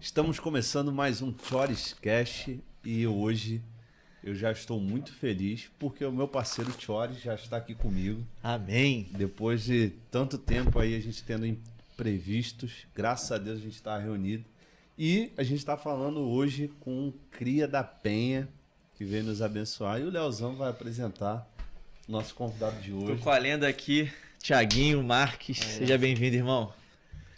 Estamos começando mais um Chorescast e hoje eu já estou muito feliz porque o meu parceiro Chores já está aqui comigo. Amém. Depois de tanto tempo aí a gente tendo imprevistos, graças a Deus a gente está reunido. E a gente está falando hoje com o Cria da Penha, que veio nos abençoar. E o Leozão vai apresentar o nosso convidado de hoje. Tô com a lenda aqui, Thiaguinho Marques. Seja bem-vindo, irmão.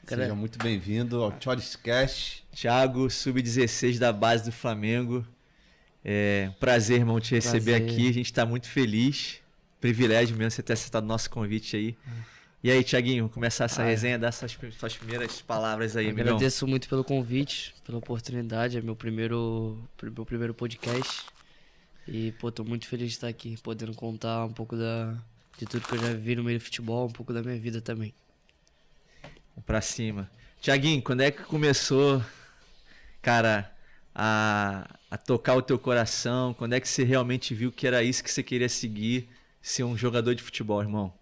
Seja muito bem-vindo ao Chorescast. Thiago, sub-16 da base do Flamengo. É um prazer, irmão, te receber aqui. A gente está muito feliz. Privilégio mesmo você ter aceitado o nosso convite aí. E aí, Thiaguinho, vamos começar essa resenha, dar suas primeiras palavras aí, amigão. Agradeço muito pelo convite, pela oportunidade. É meu primeiro podcast. E, tô muito feliz de estar aqui, podendo contar um pouco de tudo que eu já vivi no meio do futebol, um pouco da minha vida também. Vamos pra cima. Thiaguinho, quando é que começou, cara, a tocar o teu coração? Quando é que você realmente viu que era isso que você queria seguir, ser um jogador de futebol, irmão?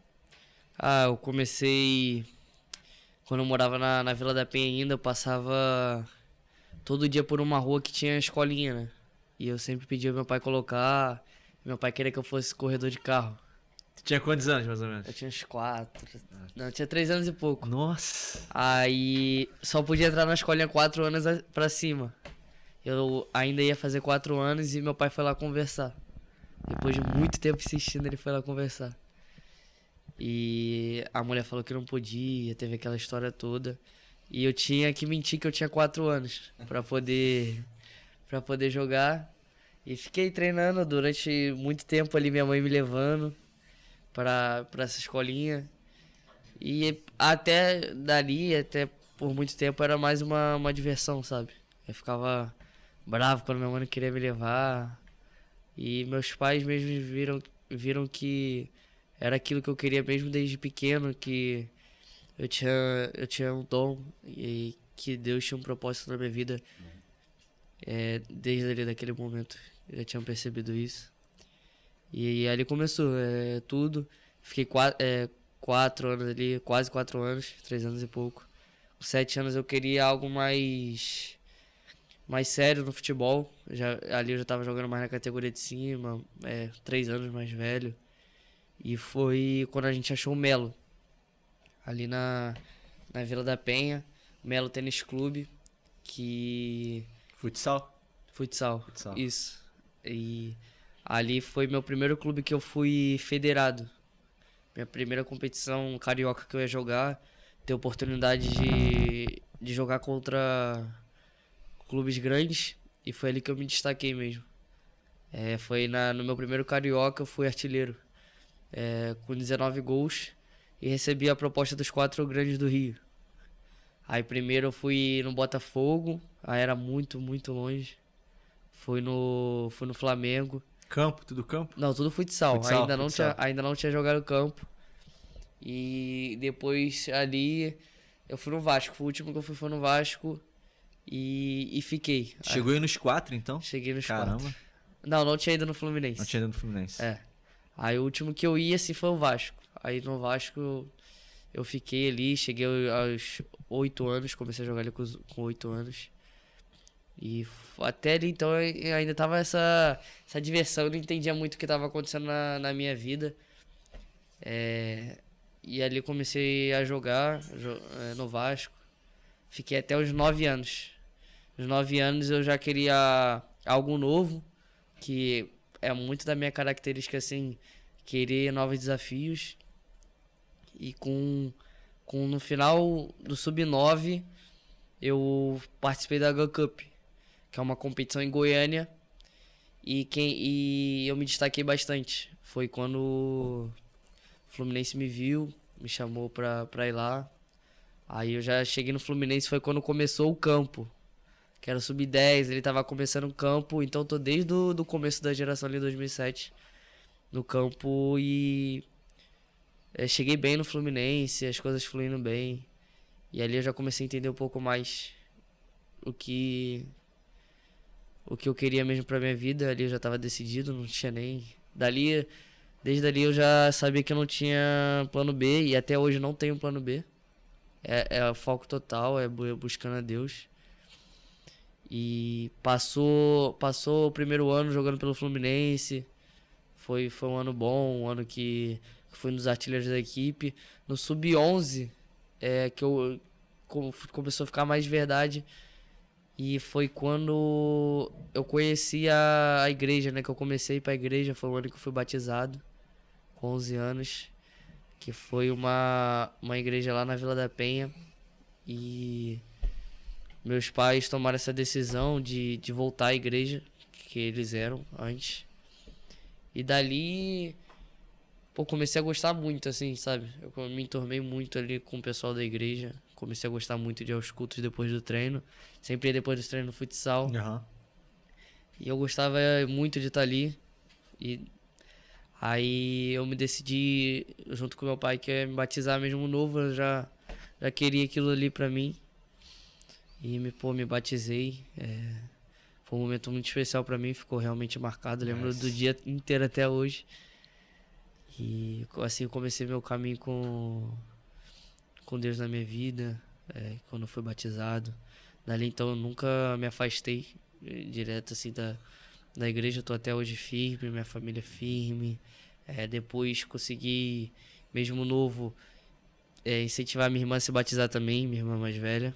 Eu comecei quando eu morava na Vila da Penha ainda. Eu passava todo dia por uma rua que tinha escolinha, né? E eu sempre pedia ao meu pai colocar. Meu pai queria que eu fosse corredor de carro. Tu tinha quantos anos, mais ou menos? Eu tinha uns 4. Não, eu tinha 3 anos e pouco. Nossa! Aí só podia entrar na escolinha 4 anos pra cima. Eu ainda ia fazer 4 anos e meu pai foi lá conversar. Depois de muito tempo insistindo, ele foi lá conversar. E a mulher falou que não podia, teve aquela história toda. E eu tinha que mentir que eu tinha 4 anos pra poder jogar. E fiquei treinando durante muito tempo ali, minha mãe me levando pra essa escolinha. E até dali, até por muito tempo, era mais uma diversão, sabe? Eu ficava bravo quando minha mãe não queria me levar. E meus pais mesmo viram que era aquilo que eu queria mesmo desde pequeno, que eu tinha um dom e que Deus tinha um propósito na minha vida. Desde ali daquele momento eu já tinha percebido isso. E ali começou tudo. Fiquei 4 anos ali, quase 4 anos, 3 anos e pouco. Com 7 anos eu queria algo mais sério no futebol. Ali eu já estava jogando mais na categoria de cima, 3 anos mais velho. E foi quando a gente achou o Melo, ali na Vila da Penha, Melo Tênis Clube, que... Futsal, isso. E ali foi meu primeiro clube que eu fui federado. Minha primeira competição carioca que eu ia jogar, ter oportunidade de jogar contra clubes grandes, e foi ali que eu me destaquei mesmo. Foi no meu primeiro carioca, eu fui artilheiro. Com 19 gols e recebi a proposta dos 4 grandes do Rio. Aí primeiro eu fui no Botafogo, aí era muito, muito longe. Fui no Flamengo. Campo, tudo campo? Não, tudo futsal. Ainda não tinha jogado campo. E depois ali eu fui no Vasco. O último que eu fui foi no Vasco e fiquei. Chegou aí nos 4, então? Cheguei nos Caramba. 4. Não tinha ido no Fluminense. Não tinha ido no Fluminense. Aí o último que eu ia, assim, foi o Vasco. Aí no Vasco eu fiquei ali, cheguei aos 8 anos, comecei a jogar ali com 8 anos. E até ali, então, eu ainda tava essa diversão, eu não entendia muito o que tava acontecendo na minha vida. E ali comecei a jogar no Vasco. Fiquei até os 9 anos. Os 9 anos eu já queria algo novo, que... é muito da minha característica, assim, querer novos desafios. E no final do Sub-9, eu participei da Gun Cup, que é uma competição em Goiânia. E eu me destaquei bastante. Foi quando o Fluminense me viu, me chamou pra ir lá. Aí eu já cheguei no Fluminense, foi quando começou o campo, que era o Sub-10, ele tava começando o campo, então tô desde o começo da geração ali, 2007, no campo. E cheguei bem no Fluminense, as coisas fluindo bem, e ali eu já comecei a entender um pouco mais o que eu queria mesmo pra minha vida. Ali eu já tava decidido, não tinha nem... Desde ali eu já sabia que eu não tinha plano B, e até hoje não tenho plano B. É o foco total, é buscando a Deus. E passou o primeiro ano jogando pelo Fluminense. Foi um ano bom, um ano que fui nos artilheiros da equipe. No Sub-11, que começou a ficar mais de verdade. E foi quando eu conheci a igreja, né? Que eu comecei a ir pra igreja. Foi o ano que eu fui batizado, com 11 anos. Que foi uma igreja lá na Vila da Penha. E meus pais tomaram essa decisão de voltar à igreja, que eles eram antes. E dali, pô, comecei a gostar muito, assim, sabe? Eu me enturmei muito ali com o pessoal da igreja. Comecei a gostar muito de ir aos cultos depois do treino. Sempre ia depois do treino no futsal. Uhum. E eu gostava muito de estar ali. E aí eu me decidi, junto com meu pai, que ia me batizar mesmo novo. Eu já queria aquilo ali pra mim. E me batizei. Foi um momento muito especial pra mim, ficou realmente marcado. Lembro do dia inteiro até hoje. E assim eu comecei meu caminho com Deus na minha vida, quando eu fui batizado. Dali então eu nunca me afastei direto assim da igreja. Eu tô até hoje firme, minha família firme. Depois consegui, mesmo novo, incentivar minha irmã a se batizar também, minha irmã mais velha,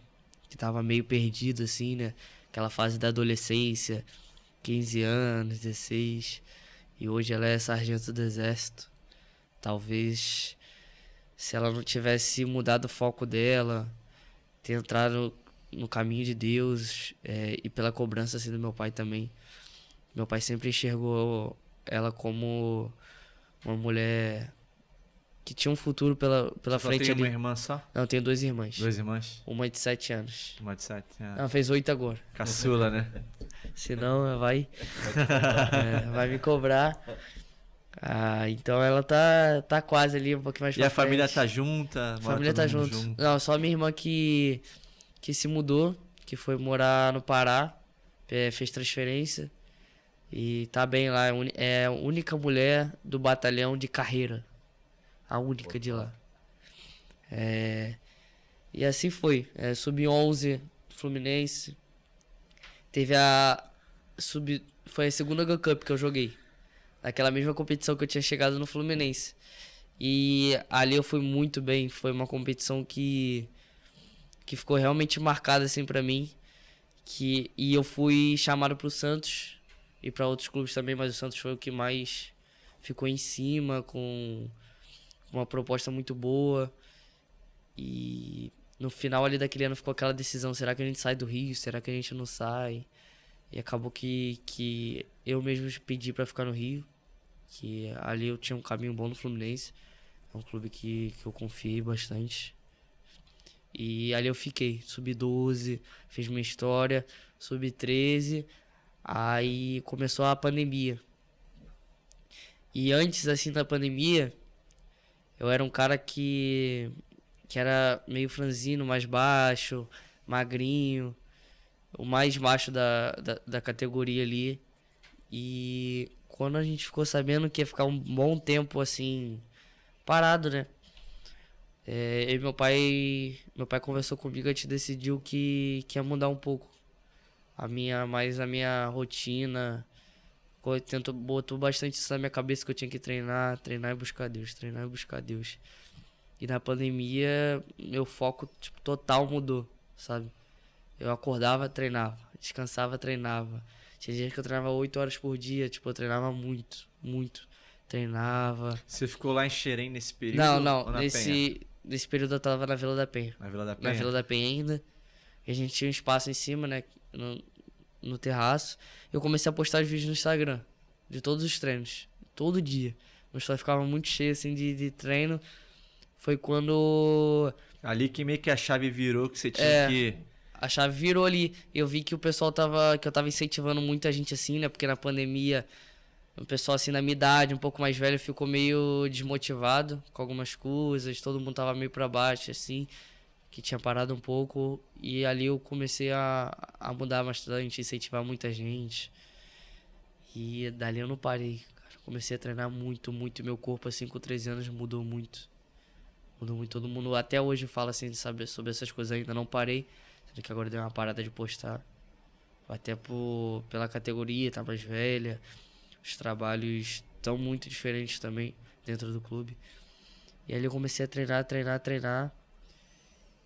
que tava meio perdida assim, né? Aquela fase da adolescência, 15 anos, 16. E hoje ela é sargento do exército. Talvez, se ela não tivesse mudado o foco dela, ter entrado no caminho de Deus, e pela cobrança assim, do meu pai também. Meu pai sempre enxergou ela como uma mulher que tinha um futuro pela frente tem ali. uma irmã só? Não, eu tenho 2 irmãs. 2 irmãs? Uma de 7 anos. Uma de 7. Ela fez 8 agora. Caçula, né? Senão vai me cobrar. Então ela tá quase ali, um pouquinho mais pra E a família frente. tá junta? A família tá junto. Não, só minha irmã que se mudou, que foi morar no Pará, fez transferência. E tá bem lá, é a única mulher do batalhão de carreira. A única de lá. E assim foi. Sub-11, Fluminense. Teve foi a segunda Go Cup que eu joguei. Naquela mesma competição que eu tinha chegado no Fluminense. E ali eu fui muito bem. Foi uma competição que ficou realmente marcada assim pra mim. E eu fui chamado pro Santos e pra outros clubes também, mas o Santos foi o que mais ficou em cima, com uma proposta muito boa. E no final ali daquele ano ficou aquela decisão: será que a gente sai do Rio? Será que a gente não sai? E acabou que eu mesmo pedi pra ficar no Rio, que ali eu tinha um caminho bom no Fluminense. É um clube que eu confiei bastante. E ali eu fiquei, sub-12, fiz minha história, sub-13, aí começou a pandemia. E antes, assim, da pandemia, eu era um cara que era meio franzino, mais baixo, magrinho, o mais macho da categoria ali. E quando a gente ficou sabendo que ia ficar um bom tempo, assim, parado, né? E meu pai conversou comigo, a gente decidiu que ia mudar um pouco a minha rotina. Botou bastante isso na minha cabeça, que eu tinha que treinar e buscar Deus, treinar e buscar Deus. E na pandemia, meu foco total mudou, sabe? Eu acordava, treinava, descansava, treinava. Tinha dias que eu treinava 8 horas por dia, eu treinava muito, muito. Treinava. Você ficou lá em Xerém nesse período? Não, nesse período eu tava na Vila da Penha. Na Vila da Penha? Na Vila da Penha ainda. E a gente tinha um espaço em cima, né? No terraço. Eu comecei a postar os vídeos no Instagram. De todos os treinos. Todo dia. Meu Instagram ficava muito cheio, assim, de treino. Foi quando... Ali que meio que a chave virou, que você tinha que... A chave virou ali. Eu vi que o pessoal que eu tava incentivando muita gente assim, né? Porque na pandemia, o pessoal assim na minha idade, um pouco mais velho, ficou meio desmotivado com algumas coisas. Todo mundo tava meio pra baixo, assim, que tinha parado um pouco. E ali eu comecei a mudar bastante, incentivar muita gente. E dali eu não parei, cara. Comecei a treinar muito, muito. Meu corpo, assim, com 13 anos, mudou muito. Mudou muito. Todo mundo até hoje fala, assim, de saber sobre essas coisas. Ainda não parei. Sendo que agora deu uma parada de postar. Até pela categoria, tá mais velha. Os trabalhos estão muito diferentes também dentro do clube. E aí eu comecei a treinar.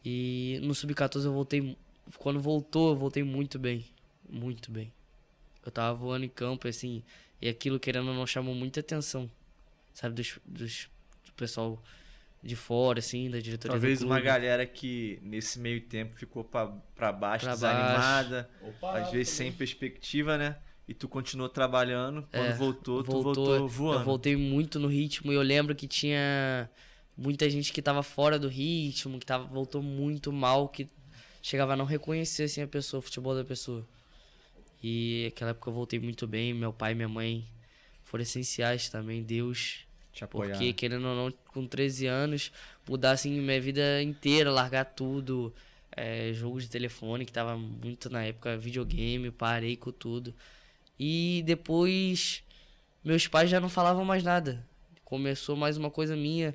E no Sub-14 eu voltei... Quando voltou, eu voltei muito bem. Muito bem. Eu tava voando em campo, assim... E aquilo, querendo ou não, chamou muita atenção. Sabe, do pessoal de fora, assim, da diretoria Talvez do clube. uma galera que nesse meio tempo ficou pra baixo, Pra desanimada, Opa, às vezes sem perspectiva, né? E tu continuou trabalhando, quando voltou, tu voltou voltou voando. Eu voltei muito no ritmo e eu lembro que tinha muita gente que tava fora do ritmo, que voltou muito mal, que chegava a não reconhecer assim, a pessoa, o futebol da pessoa. E naquela época eu voltei muito bem, meu pai e minha mãe foram essenciais também, Deus. Te apoiar. Porque, querendo ou não, com 13 anos, mudar assim minha vida inteira, largar tudo. Jogo de telefone, que tava muito na época, videogame, parei com tudo. E depois, meus pais já não falavam mais nada. Começou mais uma coisa minha.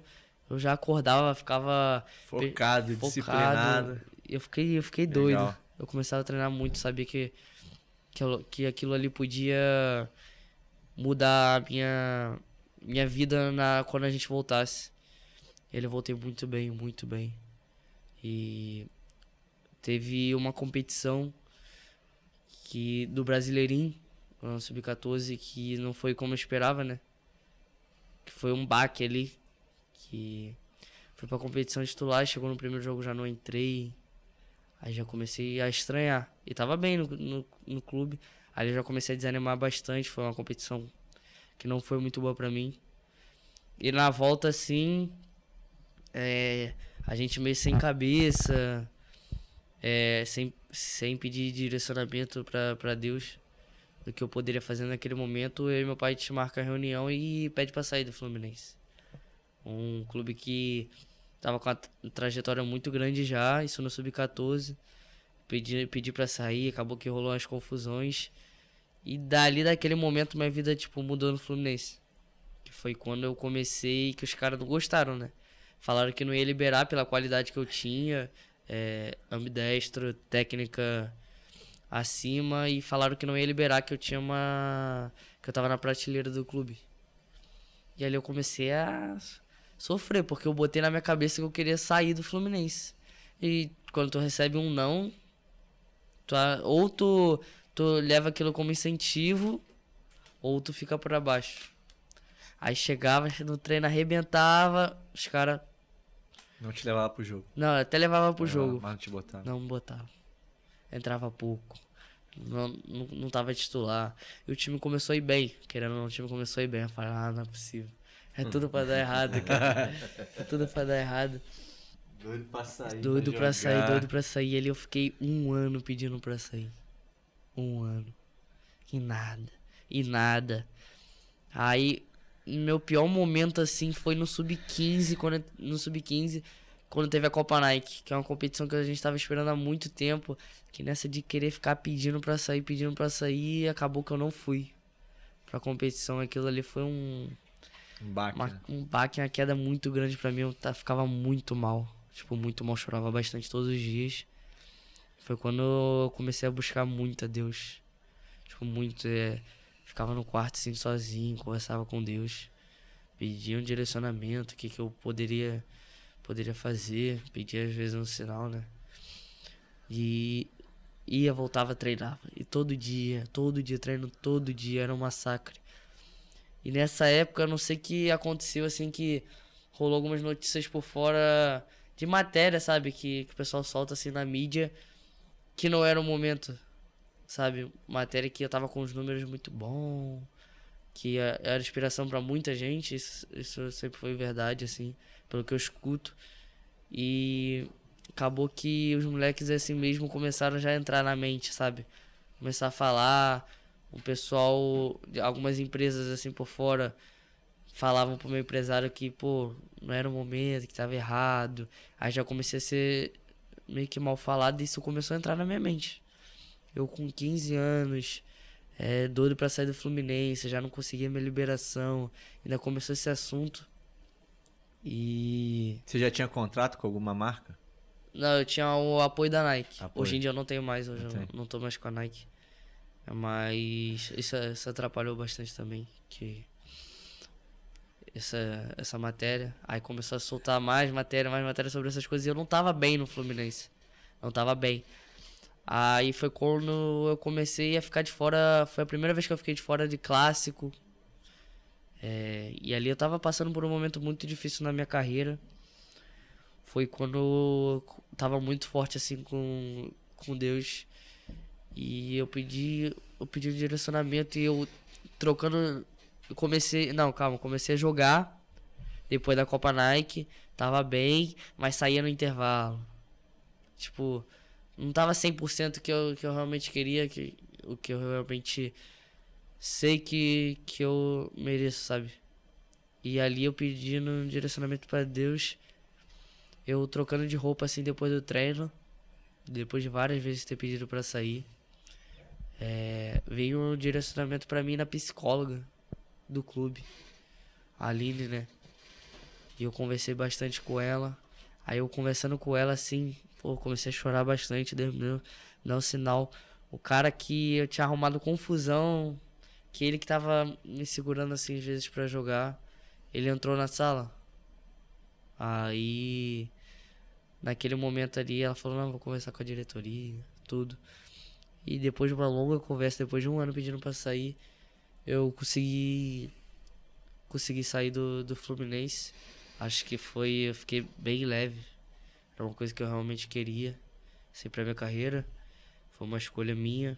Eu já acordava, ficava... Focado, disciplinado. Eu fiquei doido. Eu começava a treinar muito, sabia que aquilo ali podia mudar a minha vida quando a gente voltasse. Eu voltei muito bem, muito bem. E teve uma competição do Brasileirinho, no Sub-14, que não foi como eu esperava, né? Que foi um baque ali. Que fui pra competição titular, chegou no primeiro jogo, já não entrei. Aí já comecei a estranhar. E tava bem no clube. Aí eu já comecei a desanimar bastante. Foi uma competição que não foi muito boa pra mim. E na volta, assim, a gente meio sem cabeça, sem pedir direcionamento pra Deus do que eu poderia fazer naquele momento. Eu e meu pai te marca a reunião e pede pra sair do Fluminense. Um clube que tava com uma trajetória muito grande já, isso no Sub-14. Pedi pra sair, acabou que rolou umas confusões. E daquele momento, minha vida, mudou no Fluminense. Que foi quando eu comecei, que os caras não gostaram, né? Falaram que não ia liberar pela qualidade que eu tinha, ambidestro, técnica acima, e falaram que não ia liberar, que eu tinha que eu tava na prateleira do clube. E ali eu comecei a sofrer, porque eu botei na minha cabeça que eu queria sair do Fluminense. E quando tu recebe um não, ou tu leva aquilo como incentivo, ou tu fica pra baixo. Aí chegava no treino, arrebentava, os caras... Não te levava pro jogo? Não, até levava pro jogo. Mas não te botava? Não me botava. Entrava pouco. Não tava titular. E o time começou a ir bem. Querendo ou não, o time começou a ir bem. Eu falei, não é possível. É tudo pra dar errado, cara. É tudo pra dar errado. Doido pra sair. Doido pra sair, doido pra sair. E ali eu fiquei 1 ano pedindo pra sair. 1 ano. E nada. Aí, meu pior momento, assim, foi no Sub-15, quando teve a Copa Nike, que é uma competição que a gente tava esperando há muito tempo, que nessa de querer ficar pedindo pra sair, acabou que eu não fui pra competição. Aquilo ali foi um baque, um baque, uma queda muito grande pra mim. Eu ficava muito mal, muito mal, chorava bastante todos os dias. Foi quando eu comecei a buscar muito a Deus, muito, ficava no quarto assim sozinho, conversava com Deus, pedia um direcionamento, o que eu poderia fazer, pedia às vezes um sinal, né? E voltava, treinava. E todo dia, treino, todo dia, era um massacre. E nessa época, eu não sei o que aconteceu, assim, que rolou algumas notícias por fora de matéria, sabe? Que o pessoal solta, assim, na mídia, que não era o momento, sabe? Matéria que eu tava com os números muito bons, que era inspiração pra muita gente, isso sempre foi verdade, assim, pelo que eu escuto. E acabou que os moleques assim mesmo começaram já a entrar na mente, sabe? Começar a falar, o pessoal, algumas empresas assim por fora falavam pro meu empresário que, não era o momento, que tava errado. Aí já comecei a ser meio que mal falado e isso começou a entrar na minha mente. Eu com 15 anos, doido pra sair do Fluminense, já não conseguia minha liberação, ainda começou esse assunto. E... Você já tinha contrato com alguma marca? Não, eu tinha o apoio da Nike. Hoje em dia eu não tenho mais, hoje eu não tô mais com a Nike. Mas isso atrapalhou bastante também, que essa matéria. Aí começou a soltar mais matéria sobre essas coisas e eu não tava bem no Fluminense. Não tava bem. Aí foi quando eu comecei a ficar de fora, foi a primeira vez que eu fiquei de fora de clássico. E ali eu tava passando por um momento muito difícil na minha carreira. Foi quando eu tava muito forte assim com Deus. E eu pedi um direcionamento e eu trocando. Comecei a jogar depois da Copa Nike. Tava bem, mas saía no intervalo. Tipo, não tava 100% que eu realmente queria, o que eu realmente sei que eu mereço, sabe? E ali eu pedindo um direcionamento pra Deus, eu trocando de roupa assim depois do treino, depois de várias vezes ter pedido pra sair, veio um direcionamento pra mim na psicóloga do clube, a Aline, né? E eu conversei bastante com ela. Aí eu conversando com ela assim, pô, comecei a chorar bastante, Deus me deu um sinal. O cara que eu tinha arrumado confusão, que ele que tava me segurando assim às vezes pra jogar, ele entrou na sala. Aí, naquele momento ali, ela falou, não, vou conversar com a diretoria, tudo. E depois de uma longa conversa, depois de um ano pedindo pra sair, eu consegui sair do Fluminense. Acho que eu fiquei bem leve. Era uma coisa que eu realmente queria, assim, pra minha carreira. Foi uma escolha minha,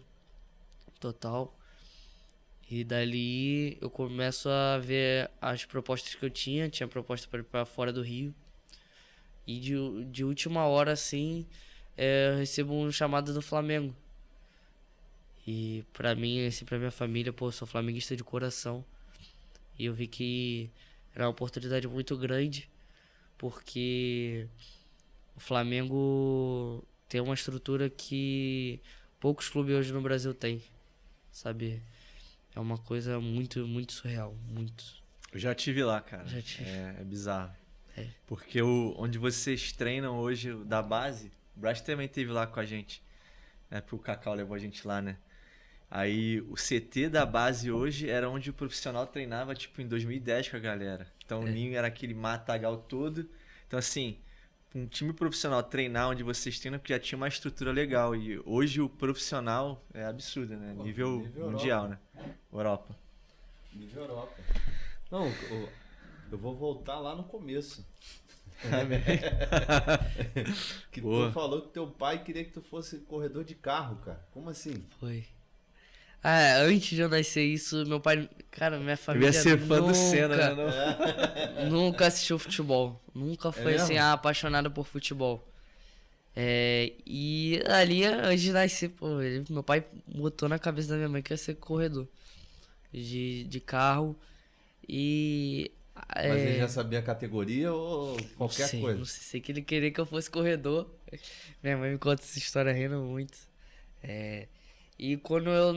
total. E dali eu começo a ver as propostas que eu tinha. Tinha proposta para ir pra fora do Rio. E de última hora, assim, eu recebo um chamado do Flamengo. E pra mim, assim, pra minha família, pô, eu sou flamenguista de coração. E eu vi que era uma oportunidade muito grande, porque o Flamengo tem uma estrutura que poucos clubes hoje no Brasil têm, sabe? É uma coisa muito, muito surreal, muito. Eu já tive lá, cara. Já tive. É bizarro. É. Porque onde vocês treinam hoje da base, o Braz também teve lá com a gente. Né? Porque o Cacau levou a gente lá, né? Aí o CT da base hoje era onde o profissional treinava, tipo, em 2010 com a galera. Então o ninho era aquele matagal todo. Então, assim, um time profissional treinar onde vocês treinam, porque já tinha uma estrutura legal. E hoje o profissional é absurdo, né? Nível mundial, Europa. né? Europa. Nível Europa. Não, eu vou voltar lá no começo. Que Boa. tu falou que teu pai queria que tu fosse corredor de carro, cara. Como assim? Foi. Antes de eu nascer isso, meu pai... Cara, minha Eu família ia ser fã do nunca, Senna, né? nunca assistiu futebol. Nunca foi, assim, mesmo? apaixonado por futebol. E ali, antes de nascer, pô, meu pai botou na cabeça da minha mãe que ia ser corredor de carro. E... Mas ele já sabia a categoria ou qualquer coisa? Não sei que ele queria que eu fosse corredor. Minha mãe me conta essa história rindo muito. E quando eu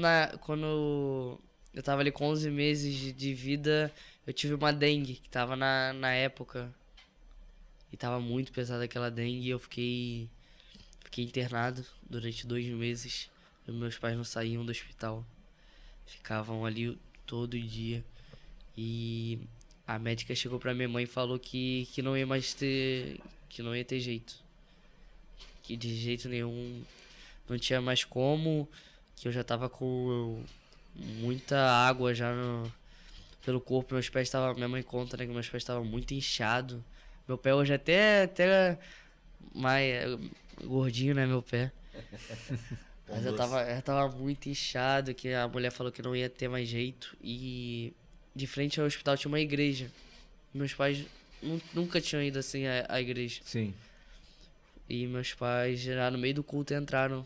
tava ali com 11 meses de vida, eu tive uma dengue, que tava na época. E tava muito pesada aquela dengue e eu fiquei internado durante 2 meses. Meus pais não saíam do hospital. Ficavam ali todo dia. E a médica chegou pra minha mãe e falou que não ia mais ter... que não ia ter jeito. Que de jeito nenhum não tinha mais como, que eu já tava com muita água já pelo corpo. Meus pés estavam... Minha mãe conta, né, que meus pés estavam muito inchados. Meu pé hoje até mais gordinho, né, meu pé. Mas eu tava muito inchado, que a mulher falou que não ia ter mais jeito. E de frente ao hospital tinha uma igreja. Meus pais nunca tinham ido assim à igreja. Sim. E meus pais, já no meio do culto, entraram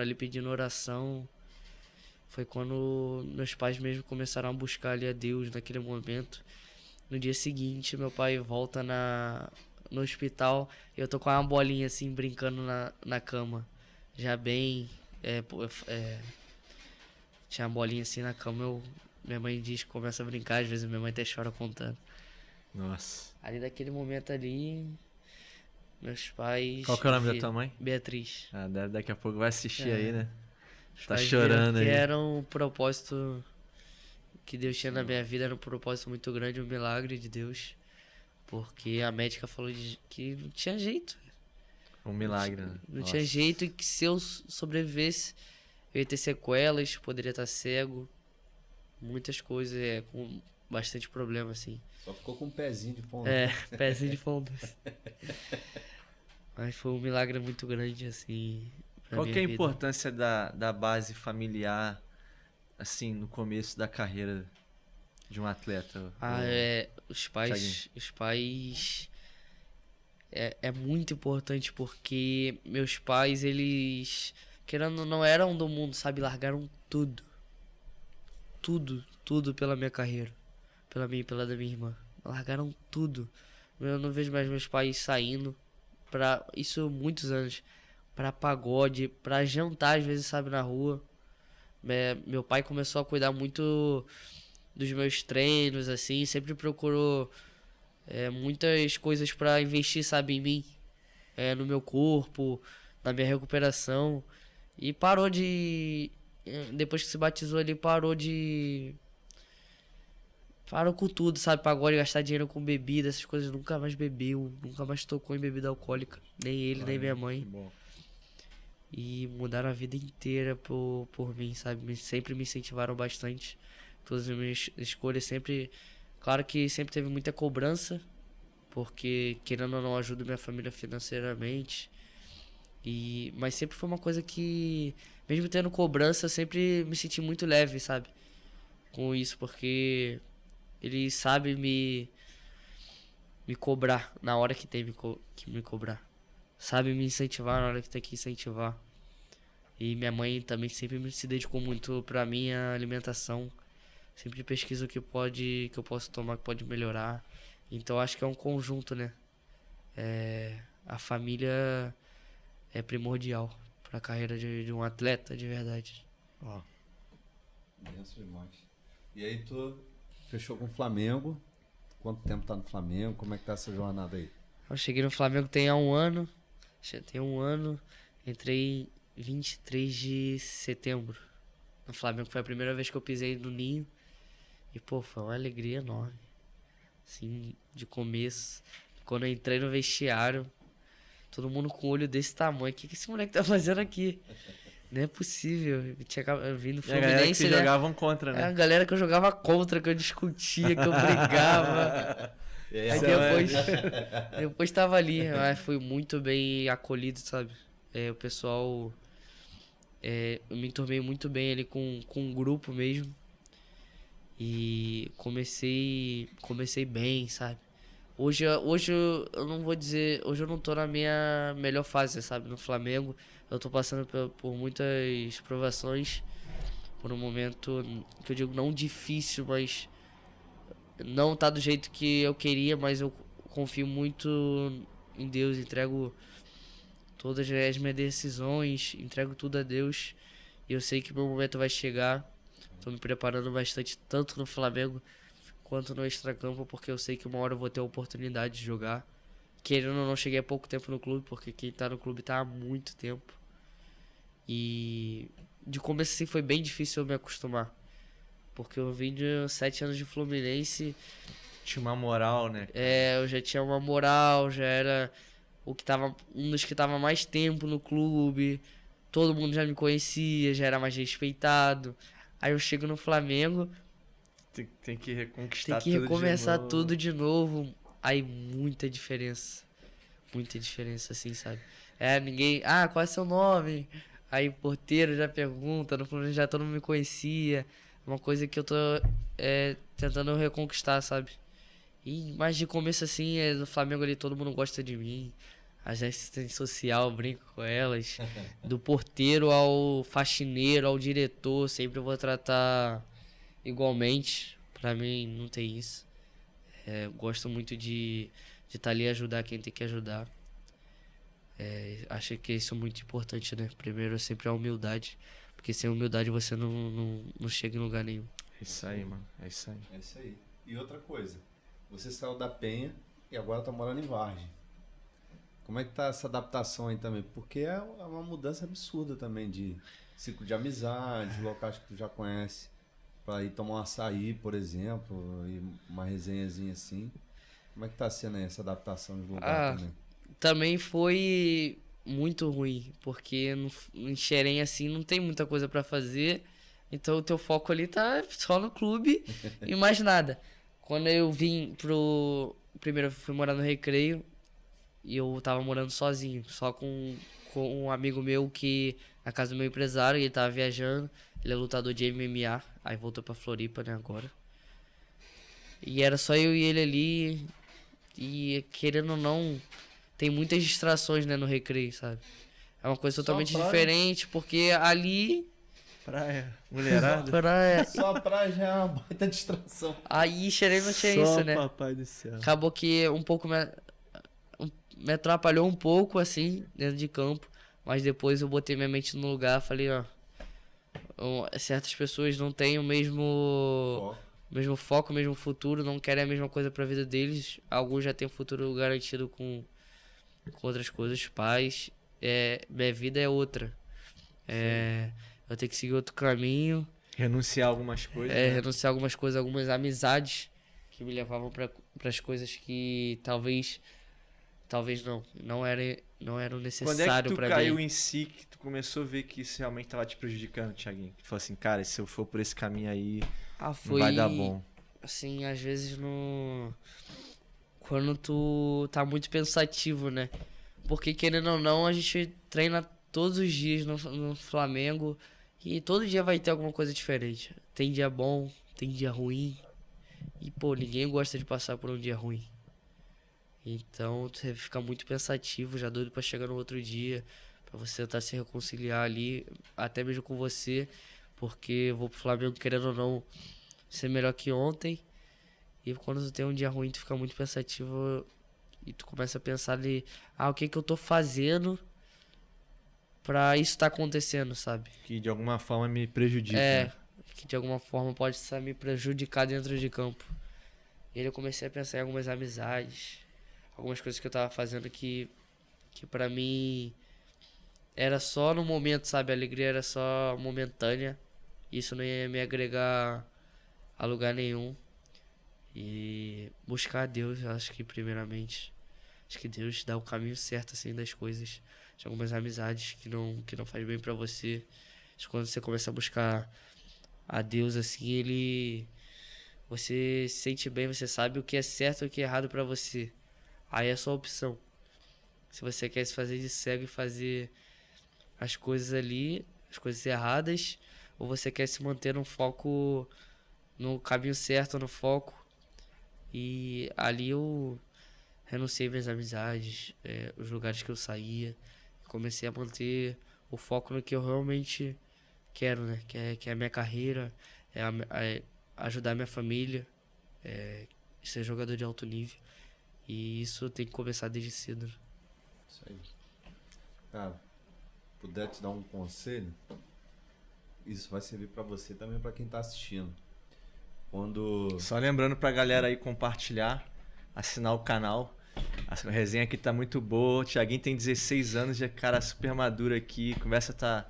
ali pedindo oração. Foi quando meus pais mesmo começaram a buscar ali a Deus naquele momento. No dia seguinte, meu pai volta no hospital e eu tô com uma bolinha assim, brincando na cama. Já bem... tinha uma bolinha assim na cama, minha mãe diz que começa a brincar, às vezes minha mãe até chora contando. Nossa. Ali daquele momento ali, meus pais... Qual que é o nome da tua mãe? Beatriz. Daqui a pouco vai assistir aí, né? Os Tá pais chorando viram aí. que era um propósito que Deus tinha na minha vida, era um propósito muito grande, um milagre de Deus. Porque a médica falou que não tinha jeito. Um milagre, né? Não tinha jeito, e que se eu sobrevivesse, eu ia ter sequelas, poderia estar cego. Muitas coisas, com bastante problema, assim. Só ficou com um pezinho de ponta. Pezinho de fundo. Mas foi um milagre muito grande, assim, pra Qual minha que é a vida. importância da base familiar, assim, no começo da carreira de um atleta? Os pais é muito importante, porque meus pais, eles, querendo ou não, eram do mundo, sabe? Largaram tudo. Tudo pela minha carreira. Pela minha e pela da minha irmã. Largaram tudo. Eu não vejo mais meus pais saindo pra, isso muitos anos, pra pagode, pra jantar às vezes, sabe, na rua. Meu pai começou a cuidar muito dos meus treinos, assim, sempre procurou muitas coisas pra investir, sabe, em mim, no meu corpo, na minha recuperação. E parou de. Depois que se batizou, ele parou de. Parou com tudo, sabe? Pagode, gastar dinheiro com bebida, essas coisas. Nunca mais bebeu, nunca mais tocou em bebida alcoólica. Nem ele, nem minha mãe. Que bom. E mudaram a vida inteira por mim, sabe? Sempre me incentivaram bastante. Todas as minhas escolhas sempre. Claro que sempre teve muita cobrança, porque querendo ou não ajudo minha família financeiramente. Mas sempre foi uma coisa que, mesmo tendo cobrança, eu sempre me senti muito leve, sabe? Com isso, porque ele sabe me cobrar na hora que tem que me cobrar. Sabe me incentivar na hora que tem que incentivar. E minha mãe também sempre se dedicou muito pra minha alimentação. Sempre pesquisa o que eu posso tomar, que pode melhorar. Então acho que é um conjunto, né? A família é primordial pra carreira de um atleta de verdade. Ó, Benção demais. E aí tu fechou com o Flamengo. Quanto tempo tá no Flamengo? Como é que tá essa jornada aí? Eu cheguei no Flamengo tem há um ano. Tem um ano. Entrei 23 de setembro. No Flamengo foi a primeira vez que eu pisei no ninho. E, pô, foi uma alegria enorme. Assim, de começo. Quando eu entrei no vestiário, todo mundo com o olho desse tamanho. O que esse moleque tá fazendo aqui? Não é possível. Eu vim no e a galera que Fluminense, né? jogavam contra, É né? a galera que eu jogava contra, que eu discutia, que eu brigava. Aí depois tava ali, mas fui muito bem acolhido, sabe? O pessoal. Eu me enturmei muito bem ali com um grupo mesmo. E comecei bem, sabe? Hoje eu não vou dizer. Hoje eu não tô na minha melhor fase, sabe? No Flamengo. Eu tô passando por muitas provações. Por um momento que eu digo não difícil, mas não tá do jeito que eu queria, mas eu confio muito em Deus, entrego todas as minhas decisões, entrego tudo a Deus. E eu sei que meu momento vai chegar. Tô me preparando bastante, tanto no Flamengo quanto no extracampo, porque eu sei que uma hora eu vou ter a oportunidade de jogar. Querendo ou não, cheguei há pouco tempo no clube, porque quem tá no clube tá há muito tempo. E de começo assim foi bem difícil eu me acostumar. Porque eu vim de 7 anos de Fluminense. Tinha uma moral, né? Eu já tinha uma moral, já era um dos que tava mais tempo no clube. Todo mundo já me conhecia, já era mais respeitado. Aí eu chego no Flamengo, Tem que reconquistar tem que tudo recomeçar de novo. tudo de novo. Aí muita diferença. Muita diferença, assim, sabe? Ninguém. Ah, qual é seu nome? Aí o porteiro já pergunta, no Fluminense já todo mundo me conhecia. Uma coisa que eu tô tentando reconquistar, sabe? Mas de começo assim, no Flamengo ali todo mundo gosta de mim. A assistente social, brinco com elas. Do porteiro ao faxineiro, ao diretor, sempre eu vou tratar igualmente. Pra mim não tem isso. Gosto muito de estar ali e ajudar quem tem que ajudar. Acho que isso é muito importante, né? Primeiro sempre a humildade. Porque sem humildade você não chega em lugar nenhum. É isso aí, mano. É isso aí. É isso aí. E outra coisa, você saiu da Penha e agora tá morando em Vargem. Como é que tá essa adaptação aí também? Porque é uma mudança absurda também de ciclo de amizade, locais que tu já conhece, pra ir tomar um açaí, por exemplo, e uma resenhazinha assim. Como é que tá sendo aí essa adaptação de lugar também? Também foi muito ruim, porque em Xerém, assim, não tem muita coisa pra fazer, então o teu foco ali tá só no clube e mais nada. Quando eu vim primeiro eu fui morar no Recreio, e eu tava morando sozinho, só com um amigo meu que, na casa do meu empresário, ele tava viajando, ele é lutador de MMA, aí voltou pra Floripa, né, agora. E era só eu e ele ali, e querendo ou não, tem muitas distrações, né, no Recreio, sabe? É uma coisa totalmente diferente, porque ali... Praia, mulherada. Praia. Só a praia já é uma baita distração. Aí Xerém não tinha Só isso, né? papai do céu. Acabou que um pouco me atrapalhou um pouco, assim, dentro de campo. Mas depois eu botei minha mente no lugar, falei, ó... certas pessoas não têm o mesmo foco, o mesmo futuro, não querem a mesma coisa pra vida deles. Alguns já têm um futuro garantido com outras coisas, pais. Minha vida é outra. Eu tenho que seguir outro caminho. Renunciar a algumas coisas. Né? Renunciar a algumas coisas, algumas amizades que me levavam para as coisas que talvez não eram necessários para mim. Quando é que tu caiu em si, que tu começou a ver que isso realmente tava te prejudicando, Thiaguinho? Tu falou assim, cara, se eu for por esse caminho aí, não vai dar bom. Assim, às vezes quando tu tá muito pensativo, né? Porque querendo ou não, a gente treina todos os dias no Flamengo e todo dia vai ter alguma coisa diferente. Tem dia bom, tem dia ruim. E, pô, ninguém gosta de passar por um dia ruim. Então, você fica muito pensativo, já doido pra chegar no outro dia, pra você tentar se reconciliar ali, até mesmo com você, porque eu vou pro Flamengo, querendo ou não, ser melhor que ontem. E quando tu tem um dia ruim, tu fica muito pensativo e tu começa a pensar ali, o que eu tô fazendo pra isso tá acontecendo, sabe? Que de alguma forma me prejudica. Né? Que de alguma forma pode me prejudicar dentro de campo. E aí eu comecei a pensar em algumas amizades, algumas coisas que eu tava fazendo que pra mim era só no momento, sabe? A alegria era só momentânea. Isso não ia me agregar a lugar nenhum. E buscar a Deus, eu acho que primeiramente. Acho que Deus dá o caminho certo, assim, das coisas. De algumas amizades que não faz bem pra você. Acho que quando você começa a buscar a Deus, assim, você se sente bem, você sabe o que é certo e o que é errado pra você. Aí é a sua opção. Se você quer se fazer de cego e fazer as coisas ali, as coisas erradas, ou você quer se manter no foco, no caminho certo, no foco. E ali eu renunciei minhas amizades, os lugares que eu saía. Comecei a manter o foco no que eu realmente quero, né? Que é a minha carreira, ajudar minha família, ser jogador de alto nível. E isso tem que começar desde cedo. Isso aí. Cara, puder te dar um conselho, isso vai servir pra você também, pra quem tá assistindo. Só lembrando pra galera aí compartilhar, assinar o canal. A resenha aqui tá muito boa. O Thiaguinho tem 16 anos, já cara super maduro aqui. A conversa tá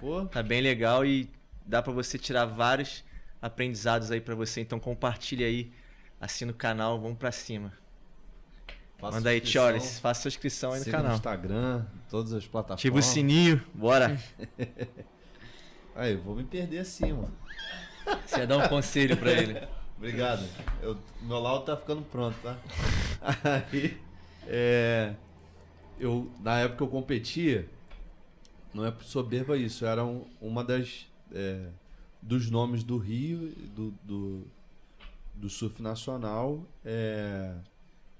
bem legal e dá pra você tirar vários aprendizados aí pra você. Então compartilha aí, assina o canal, vamos pra cima. Manda aí, Chores, faça sua inscrição aí no canal. No Instagram, todas as plataformas. Ativa o sininho, bora. Aí, eu vou me perder assim, mano. Você ia dar um conselho pra ele. Obrigado. Meu laudo tá ficando pronto, tá? Aí, na época que eu competia, não é por soberba isso, era uma dos nomes do Rio, do surf nacional,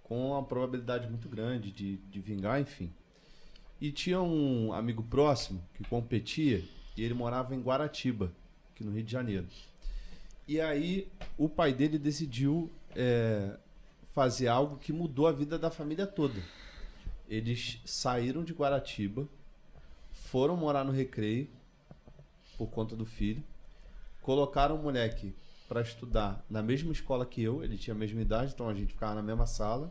com uma probabilidade muito grande de vingar, enfim. E tinha um amigo próximo que competia e ele morava em Guaratiba, aqui no Rio de Janeiro. E aí o pai dele decidiu fazer algo que mudou a vida da família toda. Eles saíram de Guaratiba, foram morar no Recreio por conta do filho, colocaram o moleque para estudar na mesma escola que eu, ele tinha a mesma idade, então a gente ficava na mesma sala,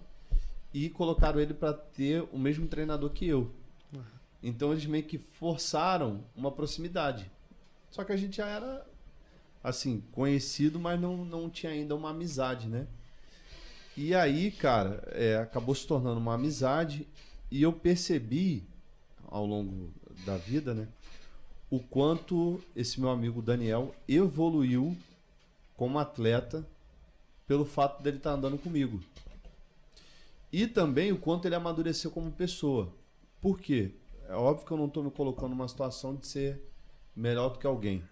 e colocaram ele para ter o mesmo treinador que eu. Então eles meio que forçaram uma proximidade. Só que a gente já era, assim, conhecido, mas não tinha ainda uma amizade, né? E aí, cara, acabou se tornando uma amizade e eu percebi, ao longo da vida, né? O quanto esse meu amigo Daniel evoluiu como atleta pelo fato dele estar andando comigo. E também o quanto ele amadureceu como pessoa. Por quê? É óbvio que eu não estou me colocando numa situação de ser melhor do que alguém.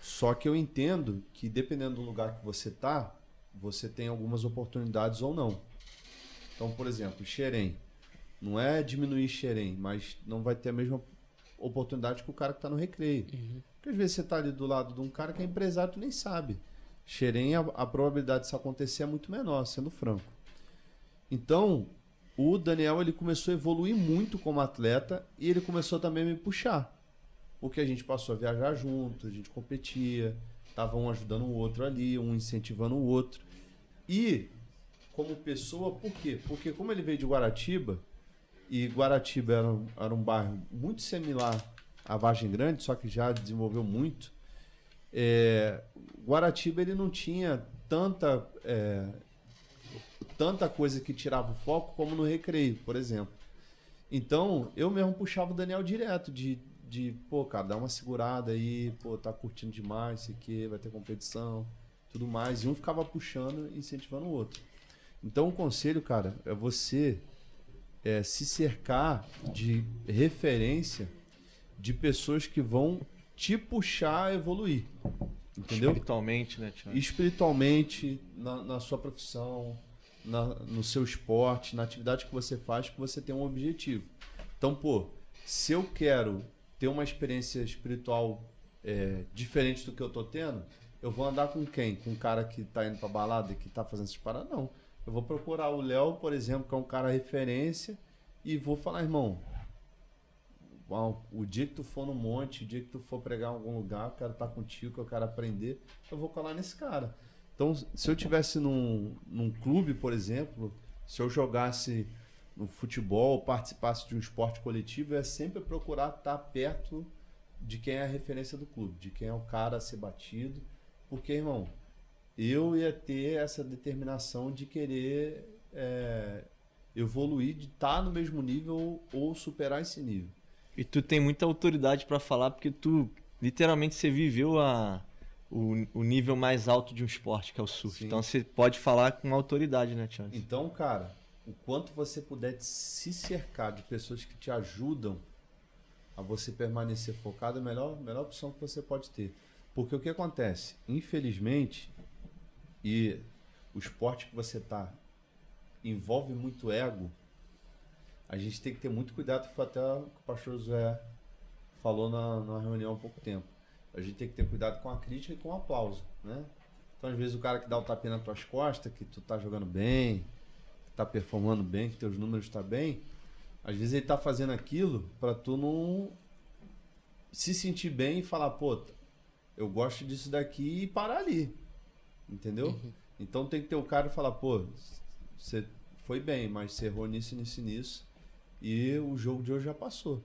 Só que eu entendo que dependendo do lugar que você está, você tem algumas oportunidades ou não. Então, por exemplo, Xerém. Não é diminuir Xerém, mas não vai ter a mesma oportunidade que o cara que está no Recreio. Porque às vezes você está ali do lado de um cara que é empresário, tu nem sabe. Xerém, a probabilidade disso acontecer é muito menor, sendo franco. Então, o Daniel ele começou a evoluir muito como atleta e ele começou também a me puxar. Porque a gente passou a viajar junto, a gente competia, tava um ajudando o outro ali, um incentivando o outro. E, como pessoa, por quê? Porque como ele veio de Guaratiba, e Guaratiba era um bairro muito similar à Vargem Grande, só que já desenvolveu muito, Guaratiba ele não tinha tanta coisa que tirava o foco como no Recreio, por exemplo. Então, eu mesmo puxava o Daniel direto pô, cara, dá uma segurada aí, pô, tá curtindo demais, isso aqui, vai ter competição, tudo mais. E um ficava puxando e incentivando o outro. Então, o conselho, cara, é você se cercar de referência de pessoas que vão te puxar a evoluir. Entendeu? Espiritualmente, né, Thiago? Espiritualmente, na sua profissão, no seu esporte, na atividade que você faz, que você tem um objetivo. Então, pô, se eu quero ter uma experiência espiritual diferente do que eu tô tendo, eu vou andar com quem? Com um cara que tá indo pra balada e que tá fazendo essas paradas? Não. Eu vou procurar o Léo, por exemplo, que é um cara referência, e vou falar, irmão, o dia que tu for no monte, o dia que tu for pregar em algum lugar, eu quero estar contigo, que eu quero aprender, eu vou colar nesse cara. Então, se eu tivesse num clube, por exemplo, se eu jogasse no futebol, participasse de um esporte coletivo, é sempre procurar estar perto de quem é a referência do clube, de quem é o cara a ser batido, porque, irmão, eu ia ter essa determinação de querer evoluir, de estar no mesmo nível ou superar esse nível. E tu tem muita autoridade para falar, porque tu, literalmente, você viveu o nível mais alto de um esporte, que é o surf. Sim. Então você pode falar com autoridade, né, Thiago? Então, cara, o quanto você puder se cercar de pessoas que te ajudam a você permanecer focado, é a melhor opção que você pode ter. Porque o que acontece? Infelizmente, e o esporte que você tá envolve muito ego, a gente tem que ter muito cuidado, que foi até o que o pastor José falou na reunião há pouco tempo. A gente tem que ter cuidado com a crítica e com o aplauso, né? Então, às vezes, o cara que dá o tapinha nas tuas costas, que tu tá jogando bem, que tá performando bem, que teus números tá bem, às vezes ele tá fazendo aquilo para tu não se sentir bem e falar, pô, eu gosto disso daqui e parar ali, entendeu? Uhum. Então tem que ter o cara e falar, pô, você foi bem, mas você errou nisso, nisso e nisso, e o jogo de hoje já passou.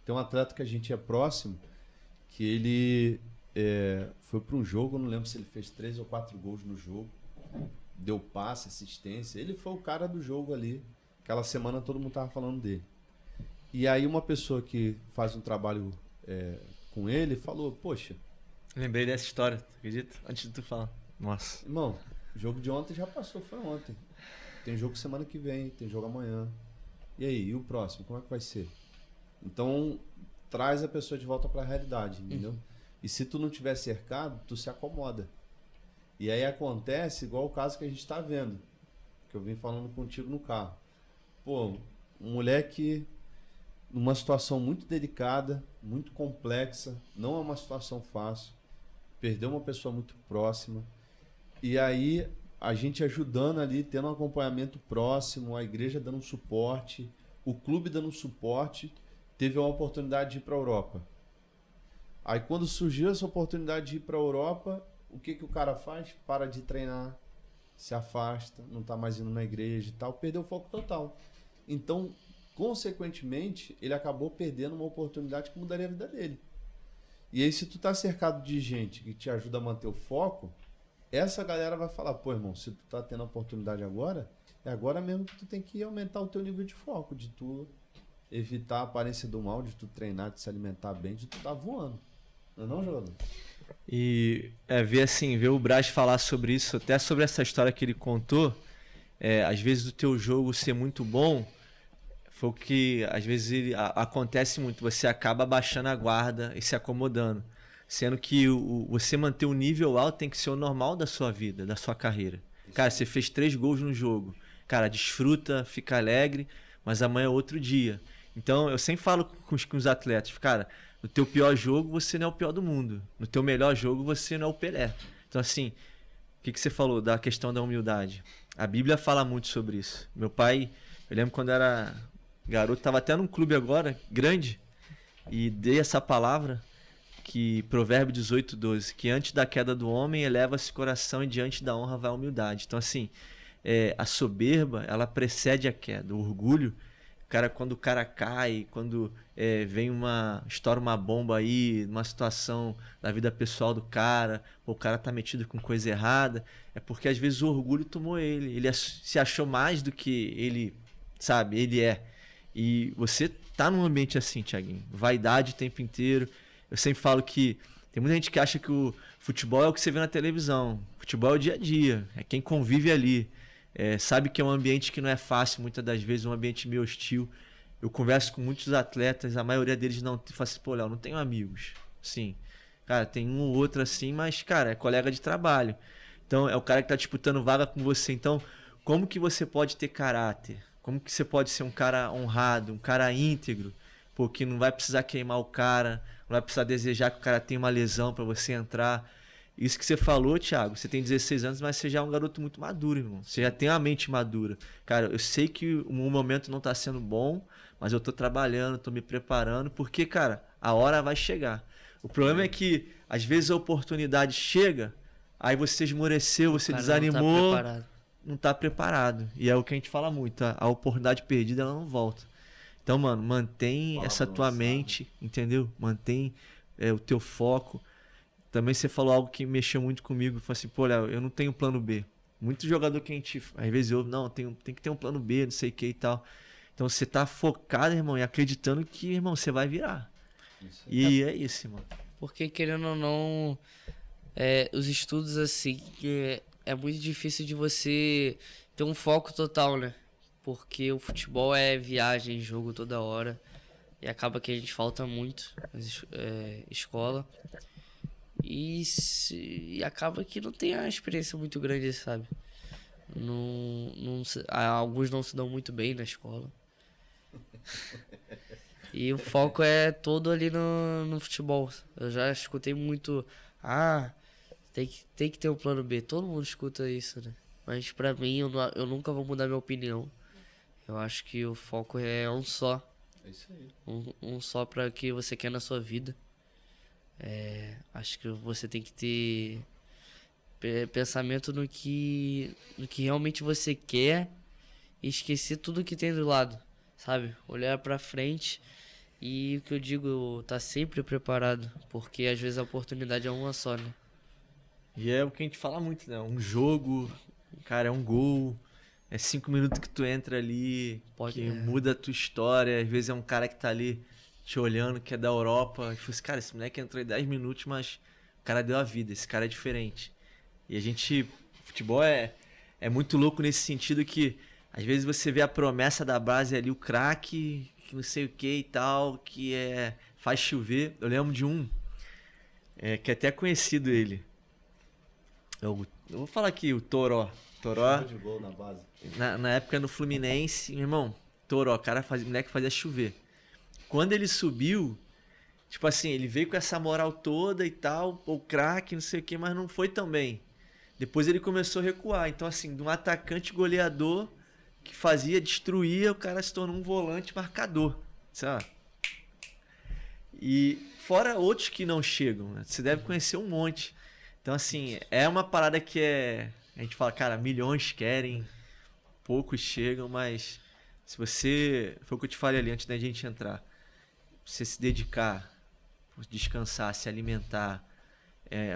Tem um atleta que a gente é próximo, que ele foi para um jogo, eu não lembro se ele fez 3 ou 4 gols no jogo, deu passe, assistência, ele foi o cara do jogo ali, aquela semana todo mundo tava falando dele. E aí uma pessoa que faz um trabalho com ele falou, poxa... Lembrei dessa história, tu acredita? Antes de tu falar. Nossa. Irmão, o jogo de ontem já passou, foi ontem. Tem jogo semana que vem, tem jogo amanhã. E aí, e o próximo, como é que vai ser? Então, traz a pessoa de volta para a realidade, entendeu? Uhum. E se tu não tiver cercado, tu se acomoda. E aí acontece igual o caso que a gente está vendo, que eu vim falando contigo no carro. Pô, um moleque numa situação muito delicada, muito complexa, não é uma situação fácil, perdeu uma pessoa muito próxima, e aí a gente ajudando ali, tendo um acompanhamento próximo, a igreja dando um suporte, o clube dando um suporte, teve a oportunidade de ir para a Europa. Aí quando surgiu essa oportunidade de ir para a Europa, o que o cara faz? Para de treinar, se afasta, não está mais indo na igreja e tal, perdeu o foco total. Então, consequentemente, ele acabou perdendo uma oportunidade que mudaria a vida dele. E aí, se tu tá cercado de gente que te ajuda a manter o foco, essa galera vai falar, pô, irmão, se tu tá tendo a oportunidade agora, é agora mesmo que tu tem que aumentar o teu nível de foco, de tu evitar a aparência do mal, de tu treinar, de se alimentar bem, de tu tá voando. Não é não, jogador? E ver o Braz falar sobre isso, até sobre essa história que ele contou, às vezes o teu jogo ser muito bom, foi o que às vezes acontece muito, você acaba baixando a guarda e se acomodando, sendo que você manter o nível alto tem que ser o normal da sua vida, da sua carreira. Cara, você fez 3 gols no jogo, cara, desfruta, fica alegre, mas amanhã é outro dia. Então eu sempre falo com os atletas, cara, no teu pior jogo você não é o pior do mundo, no teu melhor jogo você não é o Pelé. Então assim, o que você falou da questão da humildade? A Bíblia fala muito sobre isso. Meu pai, eu lembro quando era garoto, estava até num clube agora, grande, e dei essa palavra, que Provérbio 18:12, que antes da queda do homem eleva-se o coração e diante da honra vai a humildade. Então assim, a soberba, ela precede a queda. O orgulho, cara, quando o cara cai, quando estoura uma bomba aí, uma situação da vida pessoal do cara, ou o cara tá metido com coisa errada, é porque às vezes o orgulho tomou ele se achou mais do que ele, sabe, ele é. E você tá num ambiente assim, Thiaguinho, vaidade o tempo inteiro. Eu sempre falo que tem muita gente que acha que o futebol é o que você vê na televisão. Futebol é o dia a dia, é quem convive ali. Sabe que é um ambiente que não é fácil, muitas das vezes, um ambiente meio hostil. Eu converso com muitos atletas, a maioria deles não fala assim, pô, Léo, não tenho amigos. Sim, cara, tem um ou outro assim, mas, cara, é colega de trabalho. Então, é o cara que tá disputando vaga com você. Então, como que você pode ter caráter? Como que você pode ser um cara honrado, um cara íntegro? Pô, que não vai precisar queimar o cara, não vai precisar desejar que o cara tenha uma lesão para você entrar. Isso que você falou, Thiago, você tem 16 anos, mas você já é um garoto muito maduro, irmão. Você já tem a mente madura. Cara, eu sei que o momento não tá sendo bom, mas eu tô trabalhando, tô me preparando, porque, cara, a hora vai chegar. O problema é que, às vezes, a oportunidade chega, aí você esmoreceu, você desanimou, não tá preparado. E é o que a gente fala muito, a oportunidade perdida, ela não volta. Então, mano, mantém essa tua mente, entendeu? Mantém o teu foco. Também você falou algo que mexeu muito comigo. Falei assim, pô, Léo, eu não tenho plano B. Muito jogador que a gente, às vezes, ouve, não, tem que ter um plano B, não sei o que e tal. Então você tá focado, irmão, e acreditando que, irmão, você vai virar. E é isso, mano. Porque, querendo ou não, os estudos, assim, é muito difícil de você ter um foco total, né? Porque o futebol é viagem, jogo toda hora. E acaba que a gente falta muito escola. E acaba que não tem a experiência muito grande, sabe? Alguns não se dão muito bem na escola. E o foco é todo ali no futebol. Eu já escutei muito... tem que ter um plano B. Todo mundo escuta isso, né? Mas pra mim, eu nunca vou mudar minha opinião. Eu acho que o foco é um só. É isso aí. Um só para que você quer na sua vida. Acho que você tem que ter pensamento no que realmente você quer e esquecer tudo que tem do lado, sabe? Olhar pra frente e o que eu digo, tá sempre preparado, porque às vezes a oportunidade é uma só, né? E é o que a gente fala muito, né? Um jogo, cara, é um gol, é 5 minutos que tu entra ali, que muda a tua história. Às vezes é um cara que tá ali te olhando, que é da Europa, e fala assim, cara, esse moleque entrou em 10 minutos, mas o cara deu a vida, esse cara é diferente. E futebol é muito louco nesse sentido que às vezes você vê a promessa da base ali, o craque, que não sei o que e tal, que faz chover. Eu lembro de um, que é até conhecido ele. Eu vou falar aqui, o Toró. De gol na base. Na época no Fluminense, meu irmão, Toró, moleque fazia chover. Quando ele subiu, tipo assim, ele veio com essa moral toda e tal, o craque, não sei o que, mas não foi tão bem. Depois ele começou a recuar. Então, assim, de um atacante goleador que destruía, o cara se tornou um volante marcador, sabe? E fora outros que não chegam, né? Você deve conhecer um monte. Então, assim, é uma parada que a gente fala, cara, milhões querem, poucos chegam, mas se você... Foi o que eu te falei ali antes da gente entrar. Você se dedicar, descansar, se alimentar,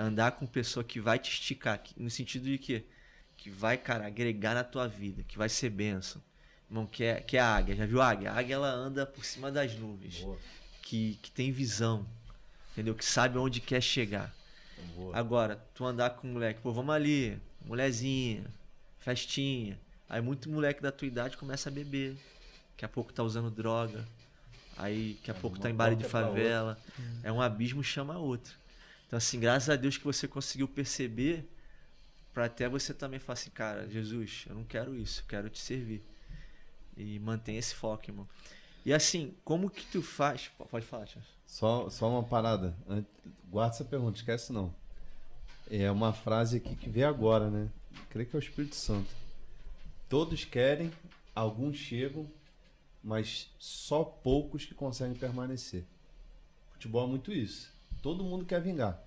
andar com pessoa que vai te esticar, no sentido de que vai, cara, agregar na tua vida, que vai ser bênção. Irmão, que é a águia. Já viu a águia? A águia, ela anda por cima das nuvens. Que tem visão, entendeu? Que sabe onde quer chegar. Boa. Agora, tu andar com um moleque, pô, vamos ali, mulherzinha, festinha. Aí muito moleque da tua idade começa a beber. Daqui a pouco tá usando droga. Aí daqui a pouco tá em baile de favela. É um abismo chama outro. Então assim, graças a Deus que você conseguiu perceber, para até você também falar assim, cara, Jesus, eu não quero isso, eu quero te servir. E mantém esse foco, irmão. E assim, como que tu faz... Pode falar, Tiago. Só uma parada. Guarda essa pergunta, esquece não. É uma frase aqui que veio agora, né? Creio que é o Espírito Santo. Todos querem, alguns chegam, mas só poucos que conseguem permanecer. Futebol é muito isso. Todo mundo quer vingar.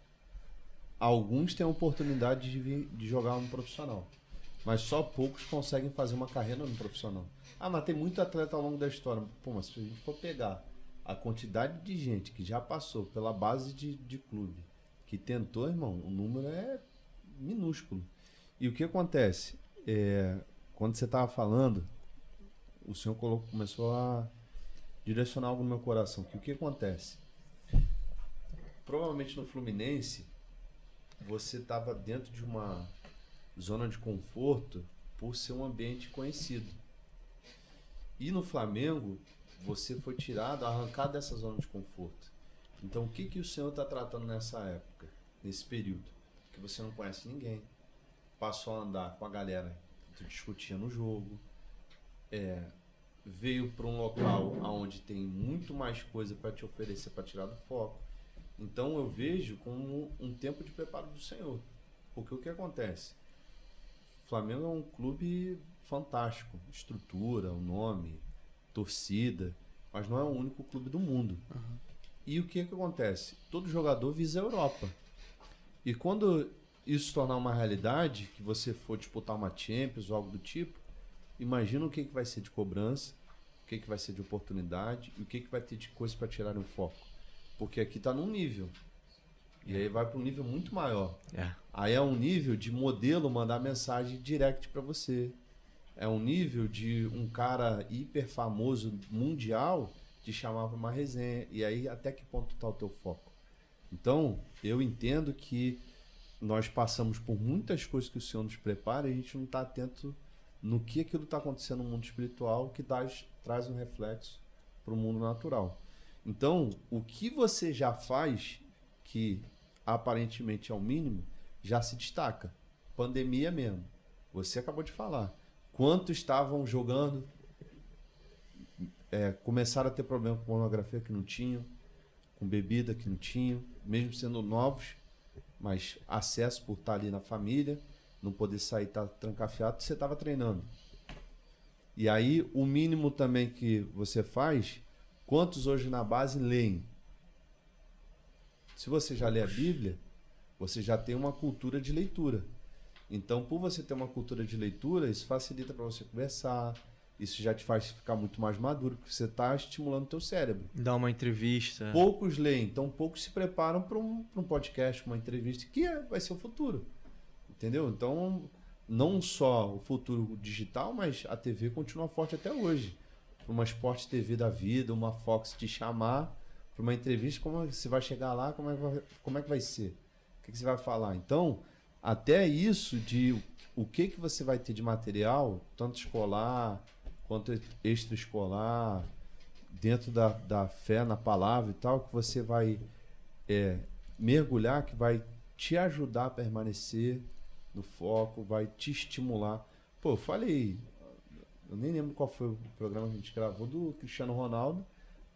Alguns têm a oportunidade de jogar no profissional, mas só poucos conseguem fazer uma carreira no profissional. Ah, mas tem muito atleta ao longo da história. Pô, mas se a gente for pegar a quantidade de gente que já passou pela base de clube, que tentou, irmão, o número é minúsculo. E o que acontece? Quando você estava falando, o Senhor começou a direcionar algo no meu coração. Que o que acontece? Provavelmente no Fluminense, você estava dentro de uma zona de conforto por ser um ambiente conhecido. E no Flamengo, você foi tirado, arrancado dessa zona de conforto. Então, o que o Senhor está tratando nessa época, nesse período? Que você não conhece ninguém, passou a andar com a galera que tu discutia no jogo, veio para um local onde tem muito mais coisa para te oferecer, para tirar do foco. Então, eu vejo como um tempo de preparo do Senhor. Porque o que acontece? O Flamengo é um clube fantástico, estrutura, o nome, torcida, mas não é o único clube do mundo. Uhum. E o que acontece? Todo jogador visa a Europa. E quando isso se tornar uma realidade, que você for disputar uma Champions ou algo do tipo, imagina o que vai ser de cobrança, o que vai ser de oportunidade e o que vai ter de coisa para tirar o foco. Porque aqui está num nível. E aí vai para um nível muito maior. Aí é um nível de modelo mandar mensagem direct para você. É um nível de um cara hiper famoso mundial te chamar para uma resenha. E aí até que ponto está o teu foco? Então, eu entendo que nós passamos por muitas coisas que o Senhor nos prepara e a gente não está atento no que aquilo está acontecendo no mundo espiritual que traz um reflexo para o mundo natural. Então, o que você já faz, que aparentemente é o mínimo, já se destaca. Pandemia mesmo. Você acabou de falar. Quantos estavam jogando, começaram a ter problema com pornografia que não tinham, com bebida que não tinham, mesmo sendo novos, mas acesso por estar ali na família, não poder sair, estar trancafiado, você estava treinando. E aí, o mínimo também que você faz, quantos hoje na base leem? Se você já lê a Bíblia, você já tem uma cultura de leitura. Então, por você ter uma cultura de leitura, isso facilita para você conversar, isso já te faz ficar muito mais maduro, porque você está estimulando o teu cérebro. Dá uma entrevista. Poucos leem, então poucos se preparam para um podcast, uma entrevista, que vai ser o futuro. Entendeu? Então, não só o futuro digital, mas a TV continua forte até hoje. Para uma Sport TV da vida, uma Fox te chamar para uma entrevista, como você vai chegar lá, como é que vai ser? O que você vai falar? Então, até isso de o que você vai ter de material, tanto escolar quanto extraescolar, dentro da fé na palavra e tal, que você vai mergulhar, que vai te ajudar a permanecer no foco, vai te estimular. Pô, eu falei, eu nem lembro qual foi o programa que a gente gravou, do Cristiano Ronaldo,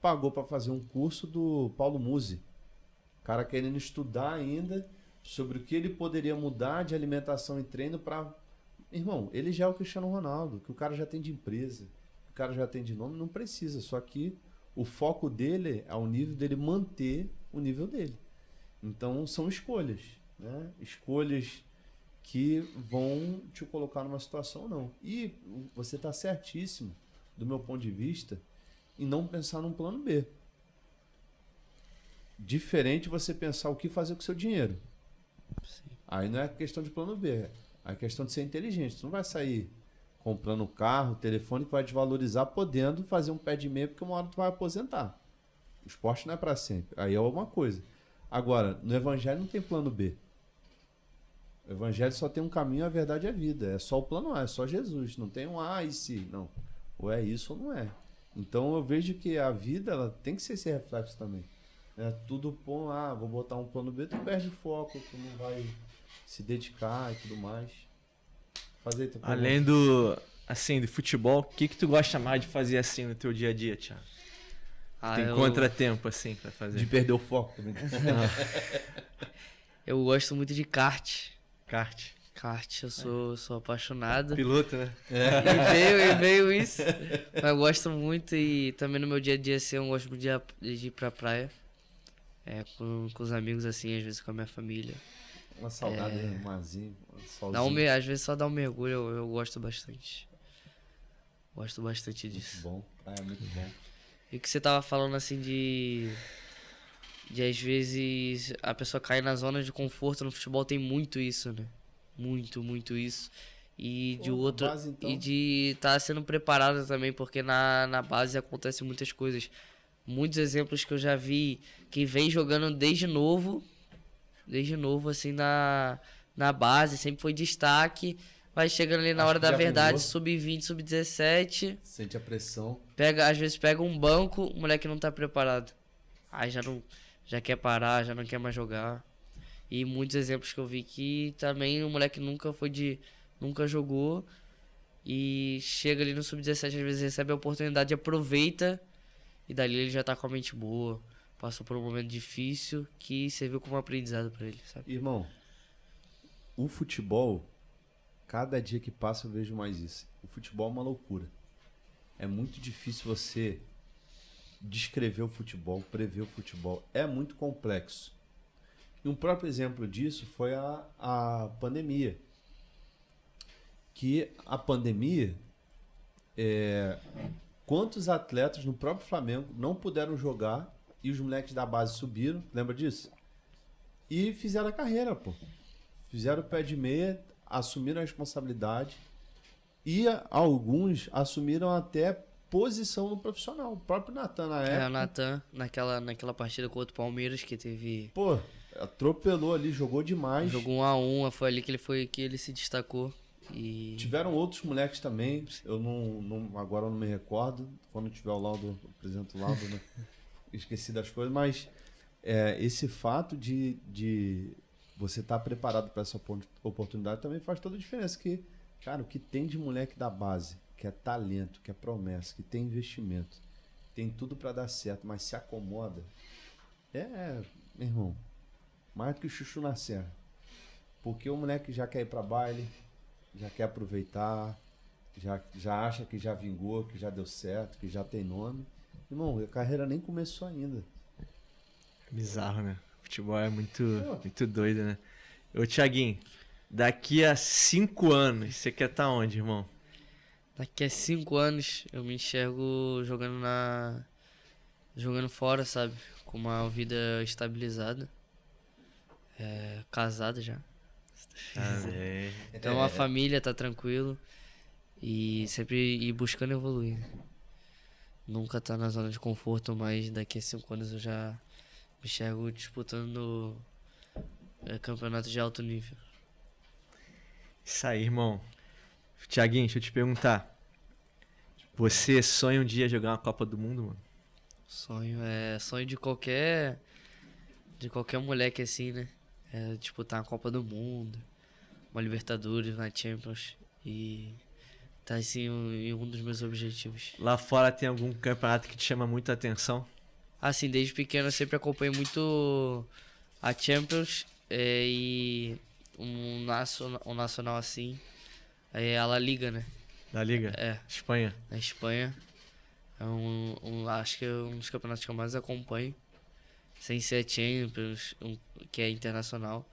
pagou para fazer um curso do Paulo Musi. O cara querendo estudar ainda sobre o que ele poderia mudar de alimentação e treino para... Irmão, ele já é o Cristiano Ronaldo, que o cara já tem de empresa, que o cara já tem de nome, não precisa. Só que o foco dele é o nível dele manter o nível dele. Então, são escolhas, né? Escolhas que vão te colocar numa situação ou não. E você está certíssimo, do meu ponto de vista, em não pensar num plano B. diferente você pensar o que fazer com o seu dinheiro. Sim. Aí não é questão de plano B, é questão de ser inteligente. Tu não vai sair comprando um carro, telefone que vai desvalorizar, podendo fazer um pé de meia, porque uma hora tu vai aposentar. O esporte não é para sempre. Aí é alguma coisa. Agora, no evangelho não tem plano B. O evangelho só tem um caminho, a verdade é a vida. É só o plano A, é só Jesus. Não tem um A e se. Não. Ou é isso ou não é. Então eu vejo que a vida ela tem que ser esse reflexo também. É tudo bom, vou botar um plano B, tu perde o foco, tu não vai se dedicar e tudo mais. Fazer teu plano. Além do, assim, do futebol, o que tu gosta mais de fazer assim no teu dia a dia, Thiago? Tem contratempo assim pra fazer? De perder o foco também. Eu gosto muito de kart. Kart. Kart, eu sou apaixonado. Piloto, né? E veio isso. Mas eu gosto muito e também no meu dia a dia assim, eu gosto muito de ir pra praia. Com os amigos assim, às vezes com a minha família. Uma saudade, né? Marzinho, solzinho. Às vezes só dar um mergulho, eu gosto bastante. Gosto bastante disso. Muito bom, é muito bom. E que você tava falando assim de às vezes a pessoa cair na zona de conforto no futebol, tem muito isso, né? Muito isso. E de outro base, então. e de estar sendo preparado também, porque na base acontecem muitas coisas. Muitos exemplos que eu já vi que vem jogando desde novo assim na base, sempre foi destaque. Vai chegando ali na Acho hora que da já verdade, vingou. sub-20, sub-17. Sente a pressão. Às vezes pega um banco, o moleque não tá preparado. Aí já quer parar, já não quer mais jogar. E muitos exemplos que eu vi que também o moleque nunca jogou e chega ali no sub-17, às vezes recebe a oportunidade, aproveita e dali ele já tá com a mente boa. Passou por um momento difícil que serviu como aprendizado pra ele, sabe? Irmão, o futebol, cada dia que passa eu vejo mais isso. O futebol é uma loucura. É muito difícil você descrever o futebol, prever o futebol. É muito complexo. E um próprio exemplo disso foi a pandemia. Que a pandemia, quantos atletas no próprio Flamengo não puderam jogar e os moleques da base subiram, lembra disso? E fizeram a carreira, pô. Fizeram o pé de meia, assumiram a responsabilidade e alguns assumiram até posição no profissional. O próprio Natan na época. O Natan, naquela partida contra o Palmeiras que teve... Pô, atropelou ali, jogou demais. Jogou 1-1, foi ali que ele se destacou. E... Tiveram outros moleques também, eu agora eu não me recordo. Quando tiver o laudo, eu apresento o laudo, né? Esqueci das coisas, mas esse fato de você estar preparado para essa oportunidade também faz toda a diferença. Que, cara, o que tem de moleque da base, que é talento, que é promessa, que tem investimento, tem tudo para dar certo, mas se acomoda, meu irmão, mais do que o chuchu na serra. Porque o moleque já quer ir para baile, já quer aproveitar, já acha que já vingou, que já deu certo, que já tem nome. Irmão, a carreira nem começou ainda. Bizarro, né? Futebol é muito doido, né? Ô, Thiaguinho, daqui a 5 anos, você quer estar onde, irmão? Daqui a 5 anos eu me enxergo jogando fora, sabe? Com uma vida estabilizada. Casado já. Então a família tá tranquilo. E sempre ir buscando evoluir. Nunca tá na zona de conforto, mas daqui a 5 anos eu já me enxergo disputando campeonato de alto nível. Isso aí, irmão. Thiaguinho, deixa eu te perguntar. Você sonha um dia jogar uma Copa do Mundo, mano? Sonho de qualquer moleque assim, né? Disputar uma Copa do Mundo, uma Libertadores, uma Champions e tá assim em um dos meus objetivos. Lá fora tem algum campeonato que te chama muita atenção? Assim, desde pequeno eu sempre acompanhei muito a Champions e um nacional assim, a La Liga, né? Da Liga? Espanha? Na Espanha. Acho que é um dos campeonatos que eu mais acompanho. Sem ser a Champions, que é internacional.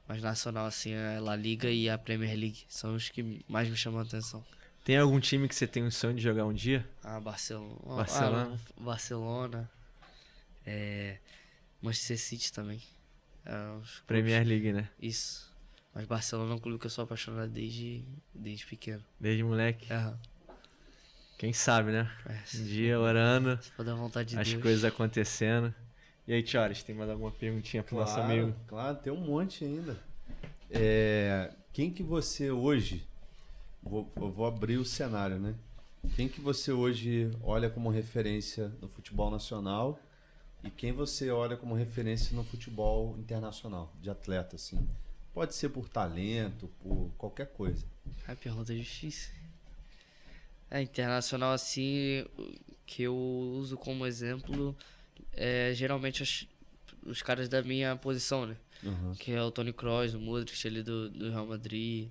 Mas nacional, assim, é a La Liga e a Premier League. São os que mais me chamam a atenção. Tem algum time que você tem um sonho de jogar um dia? Barcelona. Barcelona? Barcelona. Manchester City também. Premier League, né? Isso. Mas Barcelona é um clube que eu sou apaixonado desde pequeno. Desde moleque. Aham. Quem sabe, né? É, Um dia, orando, se for da vontade de as Deus. coisas acontecendo. E aí, Tiares, tem mais alguma perguntinha pro nosso amigo? Claro, tem um monte ainda. Quem que você hoje... Eu vou abrir o cenário, né? Quem que você hoje olha como referência no futebol nacional e quem você olha como referência no futebol internacional, de atleta, assim? Pode ser por talento, por qualquer coisa. A pergunta é difícil. Internacional, assim, que eu uso como exemplo, geralmente os caras da minha posição, né? Uhum. Que é o Toni Kroos, o Modric ali do Real Madrid.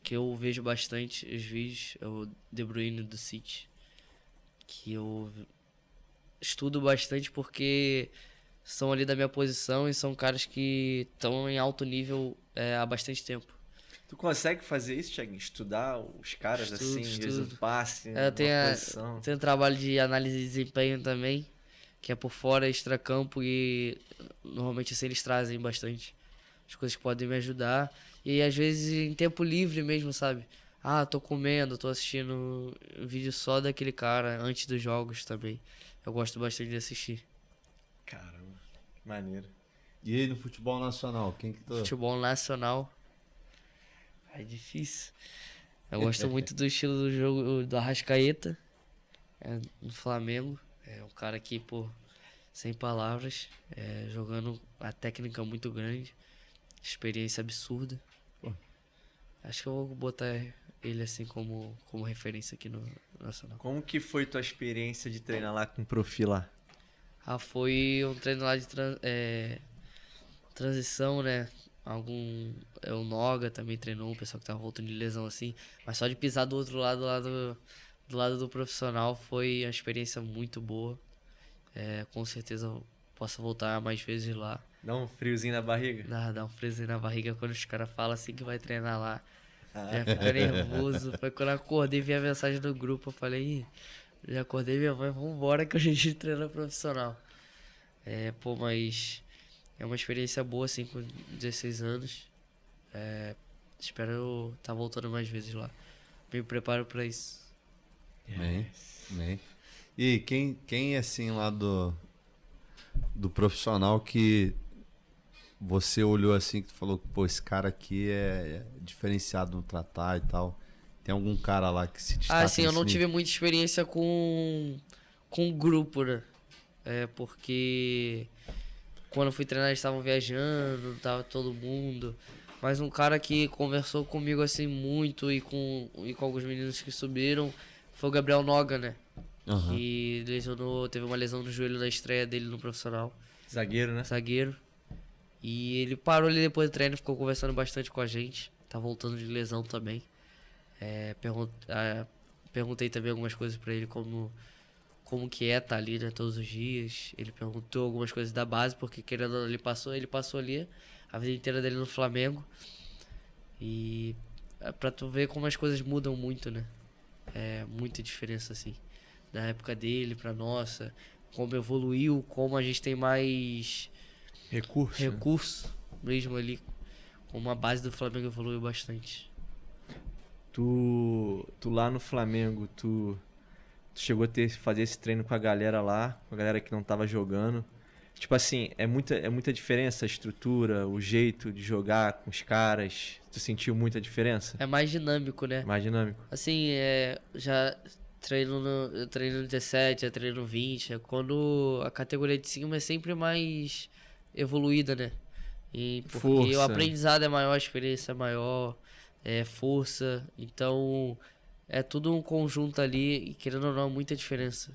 Que eu vejo bastante os vídeos, é o De Bruyne do City. Que eu estudo bastante porque são ali da minha posição e são caras que estão em alto nível há bastante tempo. Tu consegue fazer isso, Thiago? Estudar os caras assim, às vezes um passe, uma posição? Tem um trabalho de análise de desempenho também, que é por fora, extracampo, e normalmente assim eles trazem bastante as coisas que podem me ajudar. E às vezes em tempo livre mesmo, sabe? Tô comendo, tô assistindo um vídeo só daquele cara antes dos jogos também. Eu gosto bastante de assistir. Caramba, que maneiro. E aí no futebol nacional, quem que tu... Futebol nacional é difícil. Eu gosto muito do estilo do jogo do Arrascaeta, no Flamengo. É um cara que, pô, sem palavras, jogando a técnica muito grande, experiência absurda. Pô, acho que eu vou botar ele assim como referência aqui no Nacional. Como que foi tua experiência de treinar lá com o Profi lá? Foi um treino lá de transição, né? O Noga também treinou, um pessoal que tava voltando de lesão assim. Mas só de pisar do outro lado, do lado do profissional, foi uma experiência muito boa. Com certeza eu posso voltar mais vezes lá. Dá um friozinho na barriga? Dá um friozinho na barriga quando os caras falam assim que vai treinar lá. Já fica nervoso. Foi quando eu acordei e vi a mensagem do grupo, eu falei, já acordei minha mãe, vambora que a gente treina profissional. Mas é uma experiência boa, assim, com 16 anos. Espero eu estar voltando mais vezes lá. Me preparo pra isso. Bem. E quem assim lá do profissional que você olhou assim, que tu falou, pô, esse cara aqui é diferenciado no tratar e tal. Tem algum cara lá que se destaca? Sim, eu não tive muita experiência com grupo, né? Porque quando eu fui treinar eles estavam viajando, tava todo mundo. Mas um cara que conversou comigo assim muito e com alguns meninos que subiram foi o Gabriel Noga, né? Uhum. Que teve uma lesão no joelho na estreia dele no profissional. Zagueiro, né? Zagueiro. E ele parou ali depois do treino, ficou conversando bastante com a gente. Tá voltando de lesão também. Perguntei também algumas coisas pra ele, como que tá ali, né, todos os dias. Ele perguntou algumas coisas da base, porque querendo ou não, ele passou ali a vida inteira dele no Flamengo. E pra tu ver como as coisas mudam muito, né? Muita diferença, assim, da época dele pra nossa. Como evoluiu, como a gente tem mais recurso mesmo ali. Como a base do Flamengo evoluiu bastante. Tu lá no Flamengo, tu chegou a fazer esse treino com a galera lá, com a galera que não tava jogando. Tipo assim, é muita diferença a estrutura, o jeito de jogar com os caras. Tu sentiu muita diferença? É mais dinâmico, né? Mais dinâmico. Assim, já eu treino no 17, já treino no 20. Quando a categoria de cima é sempre mais evoluída, né? Porque força. O aprendizado é maior, a experiência é maior, força. Então, é tudo um conjunto ali e, querendo ou não, muita diferença.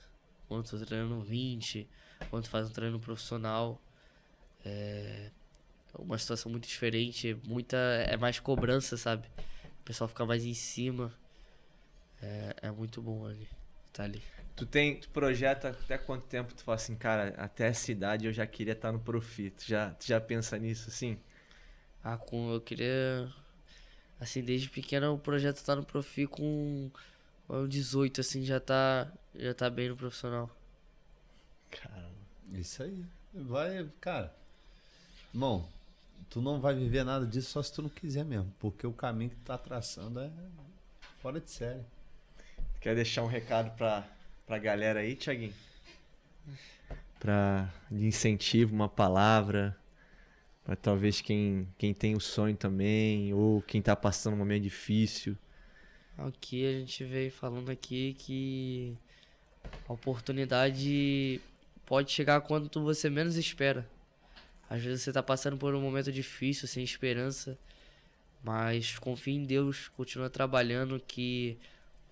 Quando tu treina no 20, quando tu faz um treino profissional, é uma situação muito diferente, é mais cobrança, sabe? O pessoal fica mais em cima. É muito bom ali, tá ali. Tu projeta até quanto tempo tu fala assim, cara, até essa idade eu já queria estar no Profi. Tu já pensa nisso, assim? Eu queria... Assim, desde pequeno o projeto tá no Profi com 18, assim, já tá bem no profissional. Caramba. Isso aí. Vai, cara. Irmão, tu não vai viver nada disso só se tu não quiser mesmo. Porque o caminho que tu tá traçando é fora de série. Quer deixar um recado pra galera aí, Thiaguinho? De incentivo, uma palavra, para talvez quem tem o sonho também, ou quem tá passando um momento difícil. Aqui a gente veio falando aqui que a oportunidade pode chegar quando você menos espera. Às vezes você tá passando por um momento difícil, sem esperança, mas confia em Deus, continua trabalhando que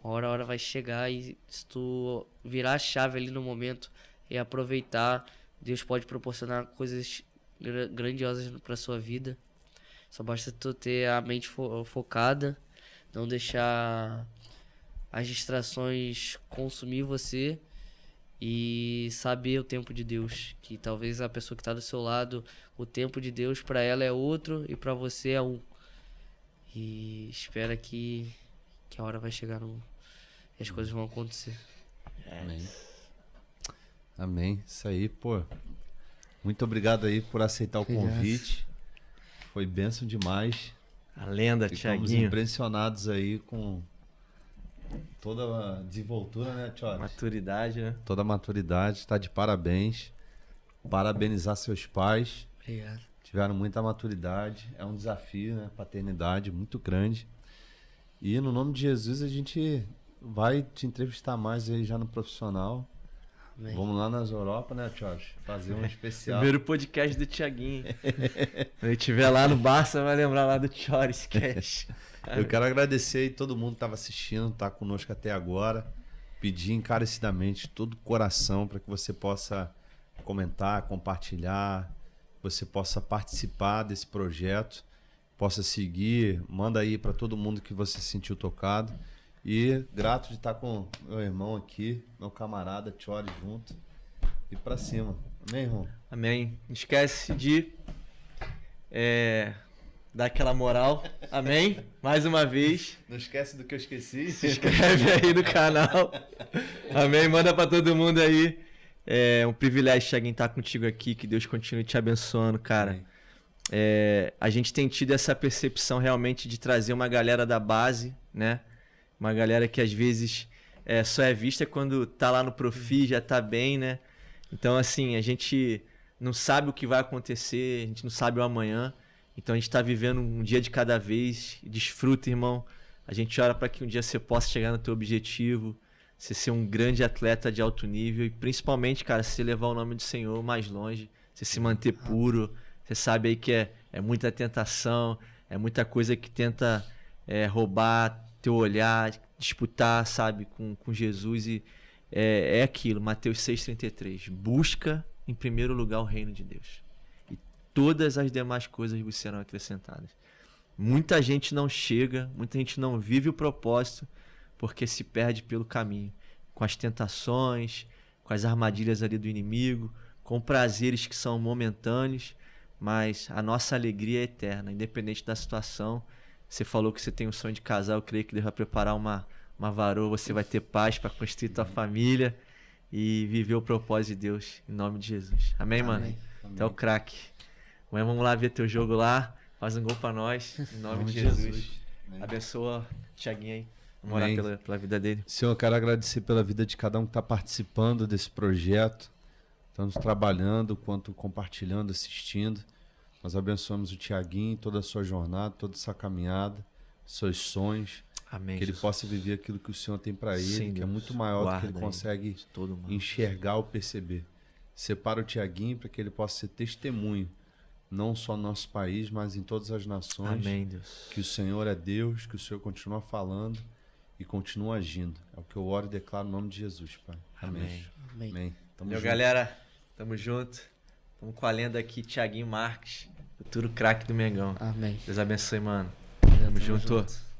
uma hora vai chegar e se tu virar a chave ali no momento e aproveitar, Deus pode proporcionar coisas grandiosas pra sua vida. Só basta tu ter a mente focada, não deixar as distrações consumir você e saber o tempo de Deus. Que talvez a pessoa que tá do seu lado, o tempo de Deus pra ela é outro e pra você é um. E espera que a hora vai chegar e as coisas vão acontecer. Amém. Amém. Isso aí, pô. Muito obrigado aí por aceitar o convite. Foi bênção demais. A lenda, Ficamos Thiaguinho. impressionados aí com toda a desenvoltura, né, Tchori? Maturidade, né? Toda a maturidade. Tá de parabéns. Parabenizar seus pais. Obrigado. Tiveram muita maturidade. É um desafio, né? Paternidade muito grande. E no nome de Jesus a gente vai te entrevistar mais aí já no profissional. Amém. Vamos lá nas Europa, né, Tchori? Fazer um especial. Primeiro podcast do Thiaguinho. Quando ele estiver lá no Barça, vai lembrar lá do Tchori, esquece. Eu quero agradecer aí todo mundo que estava assistindo, tá conosco até agora. Pedir encarecidamente todo o coração para que você possa comentar, compartilhar, você possa participar desse projeto, possa seguir, manda aí para todo mundo que você se sentiu tocado. E grato de estar com meu irmão aqui, meu camarada Tchori junto. E para cima. Amém, irmão? Amém. Não esquece de dar aquela moral. Amém? Mais uma vez. Não esquece do que eu esqueci. Se inscreve aí no canal. Amém? Manda pra todo mundo aí. É um privilégio, Thiaguinho, estar contigo aqui. Que Deus continue te abençoando, cara. Amém. A gente tem tido essa percepção realmente de trazer uma galera da base, né? Uma galera que às vezes só é vista quando tá lá no Profi, já tá bem, né? Então, assim, a gente não sabe o que vai acontecer, a gente não sabe o amanhã. Então, a gente tá vivendo um dia de cada vez. Desfruta, irmão. A gente ora para que um dia você possa chegar no teu objetivo, você ser um grande atleta de alto nível e principalmente, cara, você levar o nome do Senhor mais longe, você se manter puro. Você sabe aí que é muita tentação, é muita coisa que tenta roubar teu olhar, disputar, sabe, com Jesus. E é aquilo, Mateus 6,33. Busca em primeiro lugar o reino de Deus. E todas as demais coisas vos serão acrescentadas. Muita gente não chega, muita gente não vive o propósito porque se perde pelo caminho. Com as tentações, com as armadilhas ali do inimigo, com prazeres que são momentâneos, mas a nossa alegria é eterna, independente da situação. Você falou que você tem um sonho de casar, eu creio que Deus vai preparar uma varoa, você vai ter paz para construir tua família e viver o propósito de Deus, em nome de Jesus. Amém, mano? Amém. Até o craque. Amanhã vamos lá ver teu jogo lá, faz um gol para nós, em nome de Jesus. Abençoa o Thiaguinho aí, vamos orar pela vida dele. Senhor, eu quero agradecer pela vida de cada um que está participando desse projeto, tanto trabalhando quanto compartilhando, assistindo. Nós abençoamos o Thiaguinho, toda a sua jornada, toda essa caminhada, seus sonhos. Amém, que ele Jesus. possa viver aquilo que o Senhor tem para ele, Sim, que é Deus. muito maior do que ele Guarda consegue todo mundo. enxergar ou perceber. Separa o Thiaguinho para que ele possa ser testemunho, não só no nosso país, mas em todas as nações. Amém, Deus. Que o Senhor é Deus, que o Senhor continua falando e continua agindo. É o que eu oro e declaro no nome de Jesus, Pai. Amém. Amém. Amém. Tamo Valeu, junto. galera. Tamo junto. Tamo com a lenda aqui, Thiaguinho Marques, futuro craque do Mengão. Amém. Deus abençoe, mano. Tamo junto. junto.